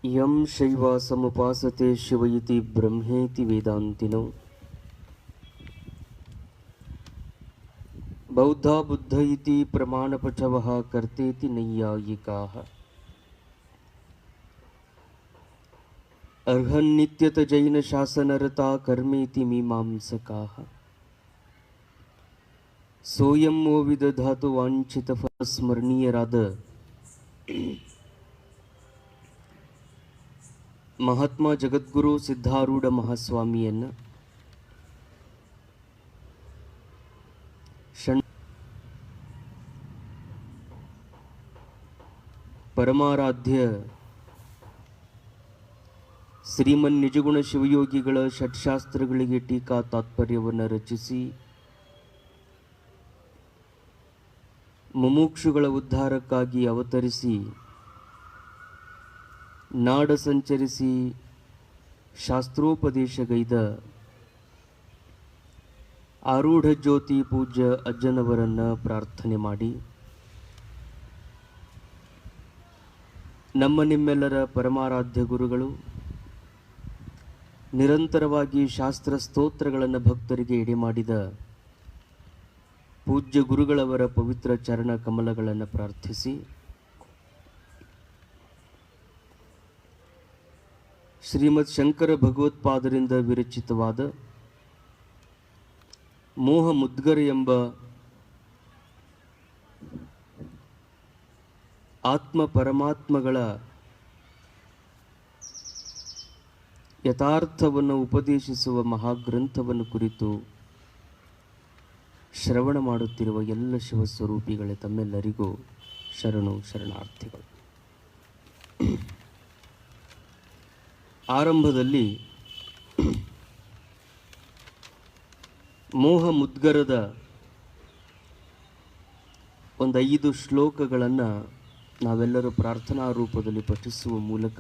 यं शैवासमुपासते शिव इति ब्रह्मेति वेदान्तिनो बौद्धा बुद्ध इति प्रमाणपटवः कर्तेति नैयायिकाः अर्हन्नित्यत जैन शासनरता कर्मेति मीमांसकाः सोऽयं वो विदधातु वाञ्छितफलस्मरणीयराद ಮಹಾತ್ಮ ಜಗದ್ಗುರು ಸಿದ್ಧಾರೂಢ ಮಹಾಸ್ವಾಮಿಯನ್ನು ಪರಮಾರಾಧ್ಯ ಶ್ರೀಮನ್ ನಿಜಗುಣ ಶಿವಯೋಗಿಗಳ ಷಟ್ಶಾಸ್ತ್ರಗಳಿಗೆ ಟೀಕಾ ತಾತ್ಪರ್ಯವನ್ನು ರಚಿಸಿ ಮುಮುಕ್ಷುಗಳ ಉದ್ಧಾರಕ್ಕಾಗಿ ಅವತರಿಸಿ ನಾಡ ಸಂಚರಿಸಿ ಶಾಸ್ತ್ರೋಪದೇಶಗೈದ ಆರೂಢ ಜ್ಯೋತಿ ಪೂಜ್ಯ ಅಜ್ಜನವರನ್ನು ಪ್ರಾರ್ಥನೆ ಮಾಡಿ ನಮ್ಮ ನಿಮ್ಮೆಲ್ಲರ ಪರಮಾರಾಧ್ಯ ಗುರುಗಳು ನಿರಂತರವಾಗಿ ಶಾಸ್ತ್ರ ಸ್ತೋತ್ರಗಳನ್ನು ಭಕ್ತರಿಗೆ ಎಡೆಮಾಡಿದ ಪೂಜ್ಯ ಗುರುಗಳವರ ಪವಿತ್ರ ಚರಣ ಕಮಲಗಳನ್ನು ಪ್ರಾರ್ಥಿಸಿ ಶ್ರೀಮದ್ ಶಂಕರ ಭಗವತ್ಪಾದರಿಂದ ವಿರಚಿತವಾದ ಮೋಹ ಮುದ್ಗರ ಎಂಬ ಆತ್ಮ ಪರಮಾತ್ಮಗಳ ಯಥಾರ್ಥವನ್ನು ಉಪದೇಶಿಸುವ ಮಹಾಗ್ರಂಥವನ್ನು ಕುರಿತು ಶ್ರವಣ ಮಾಡುತ್ತಿರುವ ಎಲ್ಲ ಶಿವಸ್ವರೂಪಿಗಳೇ ತಮ್ಮೆಲ್ಲರಿಗೂ ಶರಣು ಶರಣಾರ್ಥಿಗಳು. ಆರಂಭದಲ್ಲಿ ಮೋಹ ಮುದ್ಗರದ ಒಂದು 5 ಶ್ಲೋಕಗಳನ್ನು ನಾವೆಲ್ಲರೂ ಪ್ರಾರ್ಥನಾ ರೂಪದಲ್ಲಿ ಪಠಿಸುವ ಮೂಲಕ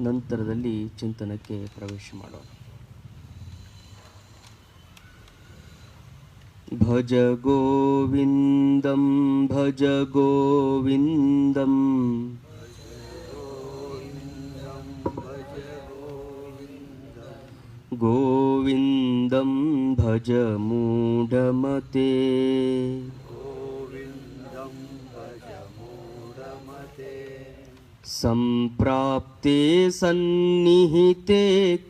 ನಂತರದಲ್ಲಿ ಚಿಂತನಕ್ಕೆ ಪ್ರವೇಶ ಮಾಡೋಣ. ಭಜ ಗೋವಿಂದಂ ಭಜ ಗೋವಿಂದಂ ಗೋವಿಂದಂ ಭಜ ಮೂಢಮತೆ ಸಂಪ್ರಾಪ್ತೆ ಸನ್ನಿಹಿತೆ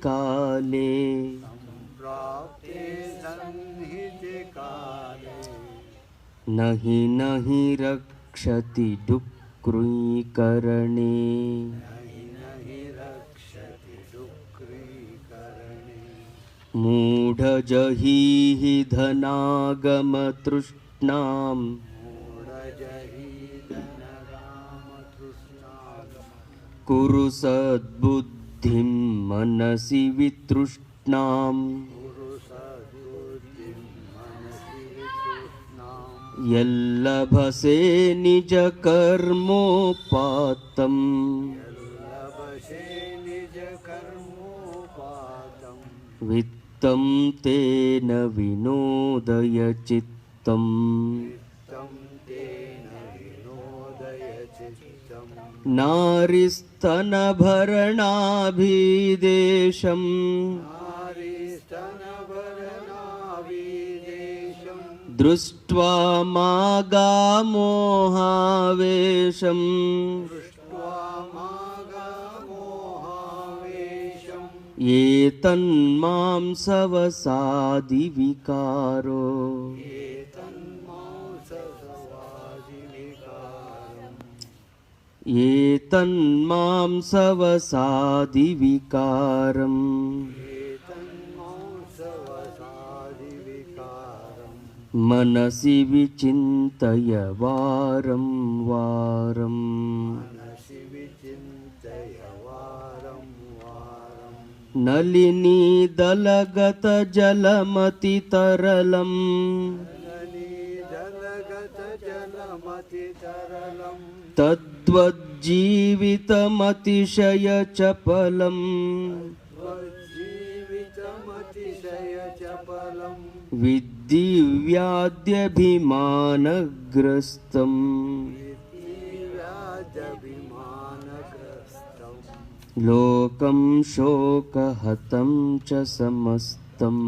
ಕಾಲೇ ನಹಿ ನಹಿ ರಕ್ಷತಿ ಡುಕ್ರೀಕರಣೆ ಮೂಢಜಹೀಹಿ ಧನಾಗಮತೃಷ್ಣಾಂ ಕುರು ಸದ್ಬುದ್ಧಿಂ ಮನಸಿ ವಿತೃಷ್ಣಾಂ ಯಲ್ಲಭಸೆ ನಿಜ ಕರ್ಮೋಪಾತಂ ವಿತ್ತಂ ತೇನ ವಿನೋದಯ ಚಿತ್ತಂ ನಾರಿಸ್ತನಭರಣಾಭಿದೇಶಂ ದೃಷ್ಟ್ವಾ ಮಾಗಾಮೋಹಾವೇಶಂ ಏತನ್ಮಾಂ ಸವಸಾದಿ ವಿಕಾರೋ ಏತನ್ಮಾಂ ಸವಸಾದಿ ವಿಕಾರಂ ಮನಸಿ ವಿಚಿಂತಯ ವಾರಂ ವಾರಂ ನಲಿನಿ ದಲಗತ ಜಲಮತಿ ತರಲಂ ತದ್ವಜ್ಜೀವಿತಮತಿಶಯ ಚಪಲಂ ವಿದ್ದಿವ್ಯಾದ್ಯಭಿಮಾನಗ್ರಸ್ತಂ ಲೋಕಂ ಶೋಕಹತಂ ಚ ಸಮಸ್ತಂ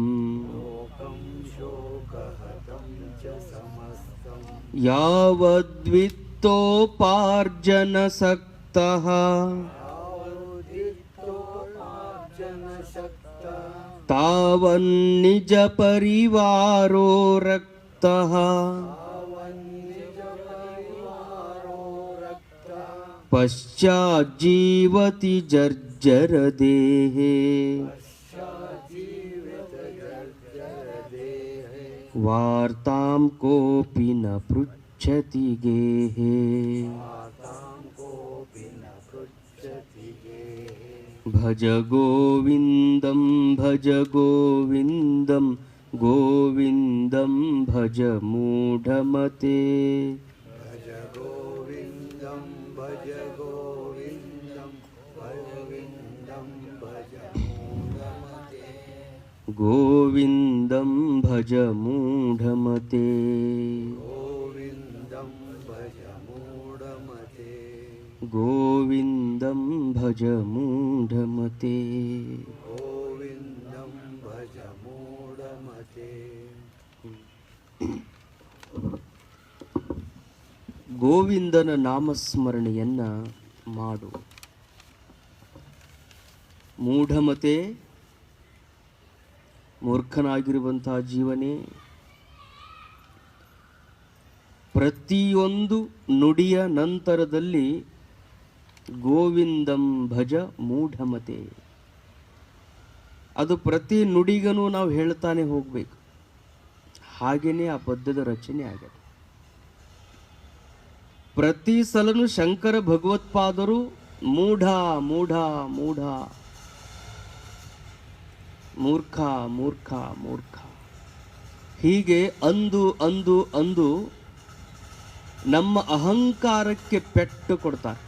ಯಾವದ್ವಿತ್ತೋಪಾರ್ಜನಸಕ್ತಃ ತಾವನ್ನಿಜ ಪರಿವಾರೋ ರಕ್ತಃ ಪಶ್ಚಾಜ್ಜೀವತಿ ಜರ್ಜರ ದೇಹೇ ವಾರ್ತಾಂ ಕೋಪಿ ನ ಪೃಚ್ಛತಿ ಗೇಹೇ ಭಜ ಗೋವಿಂದಂ ಭಜ ಗೋವಿಂದಂ ಗೋವಿಂದಂ ಭಜ ಮೂಢಮತೆ ಗೋವಿಂದಂ ಭಜ ಮೂಢಮತೆ ಗೋವಿಂದಂ ಭಜ ಮೂಢಮತೆ ಗೋವಿಂದನ ನಾಮಸ್ಮರಣೆಯನ್ನ ಮಾಡು. ಮೂಢಮತೆ, ಮೂರ್ಖನಾಗಿರುವಂತಹ ಜೀವನೇ, ಪ್ರತಿಯೊಂದು ನುಡಿಯ ನಂತರದಲ್ಲಿ ಗೋವಿಂದಂ ಭಜ ಮೂಢಮತೆ, ಅದು ಪ್ರತಿ ನುಡಿಗನೂ ನಾವು ಹೇಳ್ತಾನೆ ಹೋಗ್ಬೇಕು. ಹಾಗೇನೆ ಆ ಪದ್ಯದ ರಚನೆ ಆಗತ್ತೆ. ಪ್ರತಿ ಸಲನು ಶಂಕರ ಭಗವತ್ಪಾದರು ಮೂಢ ಮೂಢ ಮೂಢ, ಮೂರ್ಖ ಮೂರ್ಖ ಮೂರ್ಖ ಹೀಗೆ ಅಂದು ಅಂದು ಅಂದು ನಮ್ಮ ಅಹಂಕಾರಕ್ಕೆ ಪೆಟ್ಟು ಕೊಡ್ತಾರೆ.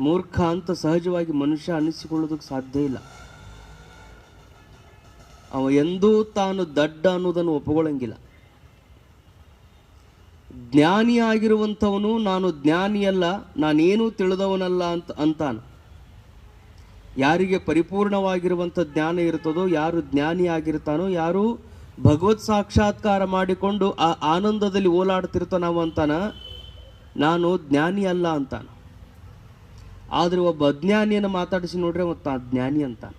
ಮೂರ್ಖ ಅಂತ ಸಹಜವಾಗಿ ಮನುಷ್ಯ ಅನಿಸಿಕೊಳ್ಳೋದಕ್ಕೆ ಸಾಧ್ಯ ಇಲ್ಲ. ಅವ ಎಂದೂ ತಾನು ದಡ್ಡ ಅನ್ನೋದನ್ನು ಒಪ್ಪಿಕೊಳ್ಳಂಗಿಲ್ಲ. ಜ್ಞಾನಿ ಆಗಿರುವಂಥವನು ನಾನು ಜ್ಞಾನಿಯಲ್ಲ, ನಾನೇನೂ ತಿಳಿದವನಲ್ಲ ಅಂತಾನ. ಯಾರಿಗೆ ಪರಿಪೂರ್ಣವಾಗಿರುವಂಥ ಜ್ಞಾನ ಇರ್ತದೋ, ಯಾರು ಜ್ಞಾನಿ ಆಗಿರ್ತಾನೋ, ಯಾರು ಭಗವತ್ ಸಾಕ್ಷಾತ್ಕಾರ ಮಾಡಿಕೊಂಡು ಆ ಆನಂದದಲ್ಲಿ ಓಲಾಡ್ತಿರ್ತಾನವ ಅಂತಾನ, ನಾನು ಜ್ಞಾನಿ ಅಲ್ಲ ಅಂತಾನ. ಆದರೆ ಒಬ್ಬ ಅಜ್ಞಾನಿಯನ್ನು ಮಾತಾಡಿಸಿ ನೋಡ್ರೆ ಮತ್ತು ಜ್ಞಾನಿ ಅಂತಾನ.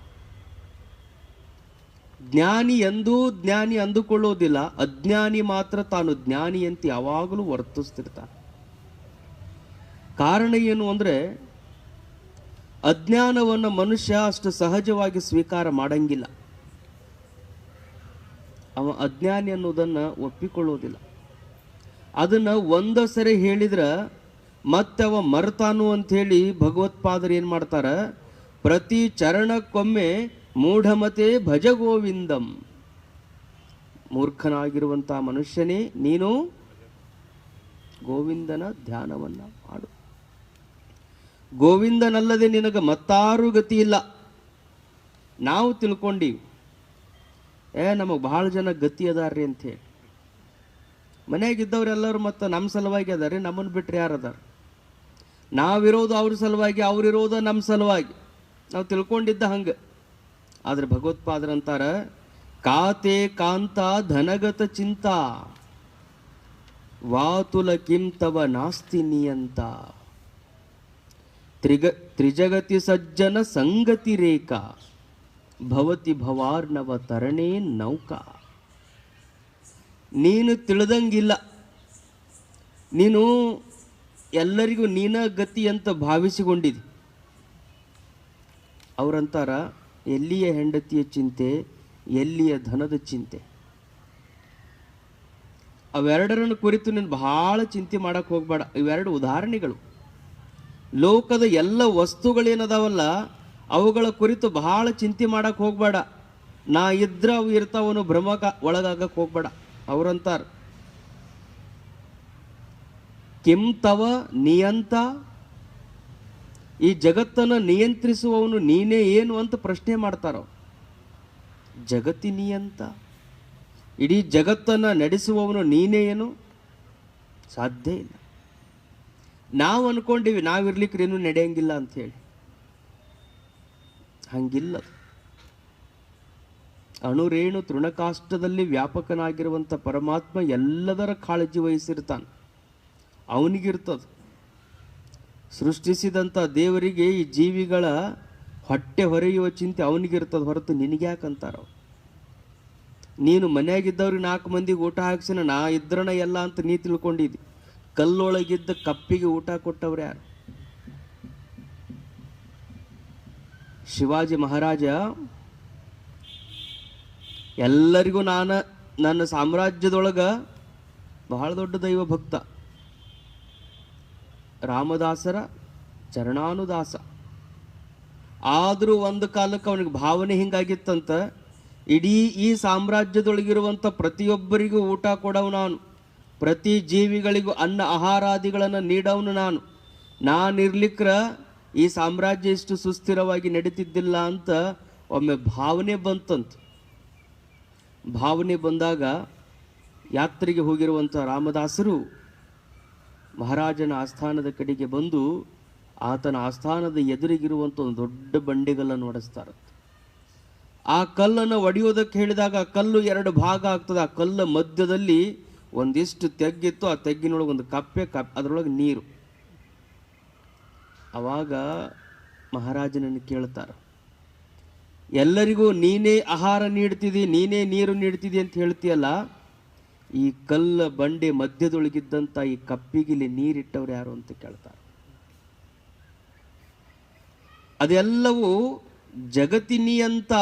ಜ್ಞಾನಿ ಎಂದೂ ಜ್ಞಾನಿ ಅಂದುಕೊಳ್ಳೋದಿಲ್ಲ, ಅಜ್ಞಾನಿ ಮಾತ್ರ ತಾನು ಜ್ಞಾನಿ ಅಂತ ಯಾವಾಗಲೂ ವರ್ತಿಸ್ತಿರ್ತಾನೆ. ಕಾರಣ ಏನು ಅಂದರೆ, ಅಜ್ಞಾನವನ್ನು ಮನುಷ್ಯ ಅಷ್ಟು ಸಹಜವಾಗಿ ಸ್ವೀಕಾರ ಮಾಡಂಗಿಲ್ಲ. ಅವ ಅಜ್ಞಾನಿ ಅನ್ನೋದನ್ನು ಒಪ್ಪಿಕೊಳ್ಳೋದಿಲ್ಲ. ಅದನ್ನು ಒಂದು ಸರಿ ಹೇಳಿದ್ರೆ ಮತ್ತೆ ಅವ ಮರ್ತಾನು ಅಂಥೇಳಿ ಭಗವತ್ಪಾದರು ಏನು ಮಾಡ್ತಾರೆ, ಪ್ರತಿ ಚರಣಕ್ಕೊಮ್ಮೆ ಮೂಢಮತೆ ಭಜ ಗೋವಿಂದಂ, ಮೂರ್ಖನಾಗಿರುವಂಥ ಮನುಷ್ಯನೇ ನೀನು ಗೋವಿಂದನ ಧ್ಯಾನವನ್ನು ಮಾಡು. ಗೋವಿಂದನಲ್ಲದೆ ನಿನಗೆ ಮತ್ತಾರು ಗತಿ ಇಲ್ಲ. ನಾವು ತಿಳ್ಕೊಂಡೀವಿ, ನಮಗೆ ಬಹಳ ಜನ ಗತಿ ಅದಾರ್ರಿ ಅಂಥೇಳಿ. ಮನೆಯಾಗಿದ್ದವ್ರೆಲ್ಲರೂ ಮತ್ತು ನಮ್ಮ ಸಲುವಾಗಿ ಅದಾರೆ, ನಮ್ಮನ್ನು ಬಿಟ್ಟರೆ ಯಾರು ಅದಾರ? ನಾವಿರೋದು ಅವ್ರ ಸಲುವಾಗಿ, ಅವ್ರಿರೋದು ನಮ್ಮ ಸಲುವಾಗಿ. ನಾವು ತಿಳ್ಕೊಂಡಿದ್ದ ಹಂಗೆ. ಆದರೆ ಭಗವತ್ಪಾದರಂತಾರ, ಕಾತೆ ಕಾಂತ ಧನಗತ ಚಿಂತಾ ವಾತುಲ ಕಿಂ ತವ ನಾಸ್ತಿ ನಿಯಂತ ತ್ರಿಜಗತಿ ಸಜ್ಜನ ಸಂಗತಿ ರೇಖಾ ಭವತಿ ಭವಾರ್ಣವ ತರಣೇ ನೌಕಾ. ನೀನು ತಿಳಿದಂಗಿಲ್ಲ, ನೀನು ಎಲ್ಲರಿಗೂ ನೀನ ಗತಿ ಅಂತ ಭಾವಿಸಿಕೊಂಡಿದ್ದಿ. ಅವರಂತಾರ, ಎಲ್ಲಿಯ ಹೆಂಡತಿಯ ಚಿಂತೆ, ಎಲ್ಲಿಯ ಧನದ ಚಿಂತೆ. ಅವೆರಡರನ್ನು ಕುರಿತು ನೀನು ಬಹಳ ಚಿಂತೆ ಮಾಡಕ್ಕೆ ಹೋಗ್ಬೇಡ. ಇವೆರಡು ಉದಾಹರಣೆಗಳು. ಲೋಕದ ಎಲ್ಲ ವಸ್ತುಗಳೇನದಾವಲ್ಲ ಅವುಗಳ ಕುರಿತು ಬಹಳ ಚಿಂತೆ ಮಾಡಕ್ಕೆ ಹೋಗ್ಬೇಡ. ನಾ ಇದ್ರ ಅವು ಇರ್ತಾವನು ಭ್ರಮಕ ಒಳಗಾಗಕ್ಕೆ ಹೋಗ್ಬೇಡ. ಅವರಂತಾರ, ಕಿಂ ತವ ನಿಯಂತ, ಈ ಜಗತ್ತನ್ನು ನಿಯಂತ್ರಿಸುವವನು ನೀನೇ ಏನು ಅಂತ ಪ್ರಶ್ನೆ ಮಾಡ್ತಾರ. ಜಗತ್ತಿ ನಿಯಂತ, ಇಡೀ ಜಗತ್ತನ್ನು ನಡೆಸುವವನು ನೀನೇ ಏನು? ಸಾಧ್ಯ ಇಲ್ಲ. ನಾವು ಅನ್ಕೊಂಡಿವಿ ನಾವಿರ್ಲಿಕ್ಕೆ ಏನೂ ನಡೆಯಂಗಿಲ್ಲ ಅಂಥೇಳಿ. ಹಂಗಿಲ್ಲ. ಅಣುರೇಣು ತೃಣಕಾಷ್ಟದಲ್ಲಿ ವ್ಯಾಪಕನಾಗಿರುವಂಥ ಪರಮಾತ್ಮ ಎಲ್ಲದರ ಕಾಳಜಿ ವಹಿಸಿರ್ತಾನೆ. ಅವನಿಗಿರ್ತದ. ಸೃಷ್ಟಿಸಿದಂಥ ದೇವರಿಗೆ ಈ ಜೀವಿಗಳ ಹೊಟ್ಟೆ ಹೊರೆಯುವ ಚಿಂತೆ ಅವನಿಗಿರ್ತದ, ಹೊರತು ನಿನಗ್ಯಾಕಂತಾರ. ನೀನು ಮನೆಯಾಗಿದ್ದವ್ರಿಗೆ 4 ಮಂದಿಗೆ ಊಟ ಹಾಕ್ಸಿನ ನಾ ಇದ್ರನ ಎಲ್ಲ ಅಂತ ನೀ ತಿಳ್ಕೊಂಡಿದ್ದಿ. ಕಲ್ಲೊಳಗಿದ್ದ ಕಪ್ಪಿಗೆ ಊಟ ಕೊಟ್ಟವ್ರು ಯಾರು? ಶಿವಾಜಿ ಮಹಾರಾಜ ಎಲ್ಲರಿಗೂ ನನ್ನ ಸಾಮ್ರಾಜ್ಯದೊಳಗ ಬಹಳ ದೊಡ್ಡ ದೈವ ಭಕ್ತ, ರಾಮದಾಸರ ಚರಣಾನುದಾಸ. ಆದರೂ ಒಂದು ಕಾಲಕ್ಕೆ ಅವನಿಗೆ ಭಾವನೆ ಹಿಂಗಾಗಿತ್ತಂತ, ಇಡೀ ಈ ಸಾಮ್ರಾಜ್ಯದೊಳಗಿರುವಂಥ ಪ್ರತಿಯೊಬ್ಬರಿಗೂ ಊಟ ಕೊಡವು ನಾನು, ಪ್ರತಿ ಜೀವಿಗಳಿಗೂ ಅನ್ನ ಆಹಾರಾದಿಗಳನ್ನು ನೀಡವನು ನಾನಿರ್ಲಿಕ್ರ ಈ ಸಾಮ್ರಾಜ್ಯ ಇಷ್ಟು ಸುಸ್ಥಿರವಾಗಿ ನಡೀತಿದ್ದಿಲ್ಲ ಅಂತ ಒಮ್ಮೆ ಭಾವನೆ ಬಂತಂತ. ಭಾವನೆ ಬಂದಾಗ ಯಾತ್ರೆಗೆ ಹೋಗಿರುವಂಥ ರಾಮದಾಸರು ಮಹಾರಾಜನ ಆಸ್ಥಾನದ ಕಡೆಗೆ ಬಂದು ಆತನ ಆಸ್ಥಾನದ ಎದುರಿಗಿರುವಂಥ ಒಂದು ದೊಡ್ಡ ಬಂಡೆಗಲ್ಲನ್ನು ಒಡೆಸ್ತಾರೆ. ಆ ಕಲ್ಲನ್ನು ಒಡೆಯೋದಕ್ಕೆ ಹೇಳಿದಾಗ ಆ ಕಲ್ಲು 2 ಭಾಗ ಆಗ್ತದೆ. ಆ ಕಲ್ಲ ಮಧ್ಯದಲ್ಲಿ ಒಂದಿಷ್ಟು ತೆಗ್ಗಿತ್ತು, ಆ ತೆಗ್ಗಿನೊಳಗೆ ಒಂದು ಕಪ್ಪೆ, ಅದರೊಳಗೆ ನೀರು. ಅವಾಗ ಮಹಾರಾಜನನ್ನು ಕೇಳ್ತಾರೆ, ಎಲ್ಲರಿಗೂ ನೀನೇ ಆಹಾರ ನೀಡ್ತಿದ್ದಿ, ನೀನೇ ನೀರು ನೀಡ್ತಿದ್ದಿ ಅಂತ ಹೇಳ್ತೀಯಲ್ಲ, ಈ ಕಲ್ಲ ಬಂಡೆ ಮಧ್ಯದೊಳಗಿದ್ದಂಥ ಈ ಕಪ್ಪಿಗಿಲಿ ನೀರಿಟ್ಟವ್ರು ಯಾರು ಅಂತ ಕೇಳ್ತಾರೆ. ಅದೆಲ್ಲವೂ ಜಗತ್ತಿನಿಯಂತ,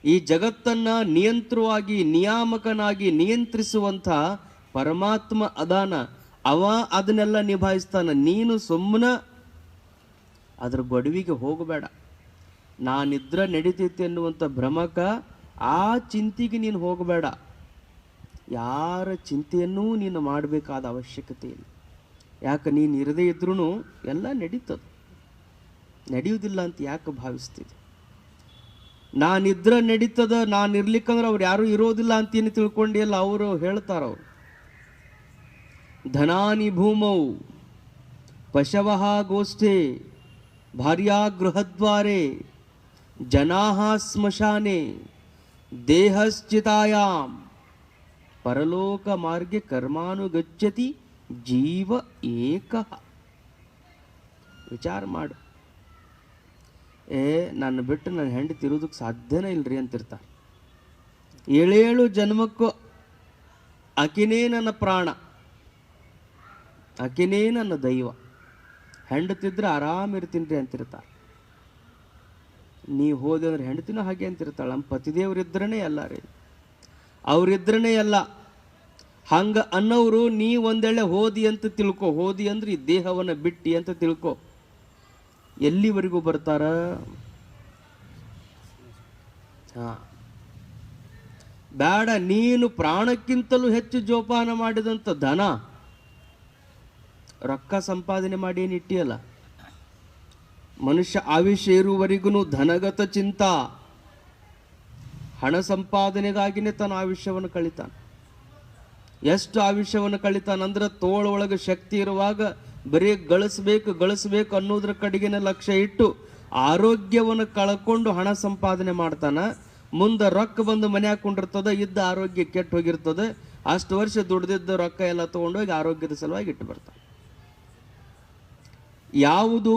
ಈ ಜಗತ್ತನ್ನ ನಿಯಂತ್ರವಾಗಿ ನಿಯಾಮಕನಾಗಿ ನಿಯಂತ್ರಿಸುವಂಥ ಪರಮಾತ್ಮ ಅದಾನ. ಅವ ಅದನ್ನೆಲ್ಲ ನಿಭಾಯಿಸ್ತಾನ. ನೀನು ಸುಮ್ಮನೆ ಅದ್ರ ಗೊಡವಿಗೆ ಹೋಗಬೇಡ. ನಾನಿದ್ರ ನಡೀತೈತಿ ಅನ್ನುವಂಥ ಭ್ರಮಕ, ಆ ಚಿಂತೆಗೆ ನೀನು ಹೋಗಬೇಡ. ಯಾರ ಚಿಂತೆಯನ್ನೂ ನೀನು ಮಾಡಬೇಕಾದ ಅವಶ್ಯಕತೆ ಇಲ್ಲ. ಯಾಕೆ ನೀನು ಇರದೇ ಇದ್ರೂ ಎಲ್ಲ ನಡೀತದೆ. ನಡೆಯುವುದಿಲ್ಲ ಅಂತ ಯಾಕೆ ಭಾವಿಸ್ತಿದೆ? ನಾನಿದ್ರ ನಡೀತದ, ನಾನಿರ್ಲಿಕ್ಕಂದ್ರೆ ಅವ್ರು ಯಾರು ಇರೋದಿಲ್ಲ ಅಂತೀನಿ ತಿಳ್ಕೊಂಡಿಲ್ಲ. ಅವರು ಹೇಳ್ತಾರವ್ರು, ಧನಾನಿ ಭೂಮೌ ಪಶವಃ ಗೋಷ್ಠೆ ಭಾರ್ಯಾ ಗೃಹದ್ವಾರೆ ಜನಾಃ ಸ್ಮಶಾನೆ ದೇಹಶ್ಚಿತಾಯಾಂ ಪರಲೋಕ ಮಾರ್ಗೆ ಕರ್ಮಾನುಗಚ್ಚತಿ ಜೀವ ಏಕಃ. ವಿಚಾರ ಮಾಡು. ನನ್ನ ಬಿಟ್ಟು ನನ್ನ ಹೆಂಡತಿ ಇರೋದಕ್ಕೆ ಸಾಧ್ಯನೇ ಇಲ್ರಿ ಅಂತಿರ್ತಾರೆ. 7 ಜನ್ಮಕ್ಕೂ ಆಕಿನೇ ನನ್ನ ಪ್ರಾಣ, ಆಕಿನೇ ನನ್ನ ದೈವ, ಹೆಂಡತಿದ್ರೆ ಆರಾಮಿರ್ತೀನಿ ರೀ ಅಂತಿರ್ತಾರೆ. ನೀ ಹೋದೆ ಅಂದ್ರೆ ಹೆಂಡತಿನೂ ಹಾಗೆ ಅಂತಿರ್ತಾಳೆ. ನಮ್ಮ ಪತಿದೇವರಿದ್ರೇ ಎಲ್ಲ ರೀ, ಅವರಿದ್ರೇ ಎಲ್ಲ. ಹಂಗೆ ಅನ್ನೋರು ನೀ ಒಂದೇಳೆ ಹೋದಿ ಅಂತ ತಿಳ್ಕೊ. ಹೋದಿ ಅಂದ್ರೆ ಈ ದೇಹವನ್ನು ಬಿಟ್ಟಿ ಅಂತ ತಿಳ್ಕೊ. ಎಲ್ಲಿವರೆಗೂ ಬರ್ತಾರ? ಬೇಡ. ನೀನು ಪ್ರಾಣಕ್ಕಿಂತಲೂ ಹೆಚ್ಚು ಜೋಪಾನ ಮಾಡಿದಂಥ ಧನ, ರೊಕ್ಕ ಸಂಪಾದನೆ ಮಾಡಿ ಏನಿಟ್ಟಿಯಲ್ಲ. ಮನುಷ್ಯ ಆಯುಷ್ಯ ಇರುವವರೆಗೂ ಧನಗತ ಚಿಂತಾ, ಹಣ ಸಂಪಾದನೆಗಾಗಿನೇ ತನ್ನ ಆಯುಷ್ಯವನ್ನು ಕಳಿತಾನೆ. ಎಷ್ಟು ಆಯುಷ್ಯವನ್ನು ಕಳಿತಾನಂದ್ರೆ ತೋಳೊಳಗೆ ಶಕ್ತಿ ಇರುವಾಗ ಬರೀ ಗಳಿಸ್ಬೇಕು ಅನ್ನೋದ್ರ ಕಡೆಗಿನ ಲಕ್ಷ್ಯ ಇಟ್ಟು ಆರೋಗ್ಯವನ್ನು ಕಳ್ಕೊಂಡು ಹಣ ಸಂಪಾದನೆ ಮಾಡ್ತಾನೆ. ಮುಂದೆ ರೊಕ್ಕ ಬಂದು ಮನೆ ಹಾಕೊಂಡಿರ್ತದೆ, ಇದ್ದ ಆರೋಗ್ಯ ಕೆಟ್ಟು ಹೋಗಿರ್ತದೆ. ಅಷ್ಟು ವರ್ಷ ದುಡ್ದಿದ್ದ ರೊಕ್ಕ ಎಲ್ಲ ತೊಗೊಂಡೋಗಿ ಆರೋಗ್ಯದ ಸಲುವಾಗಿ ಇಟ್ಟು ಬರ್ತಾನೆ. ಯಾವುದು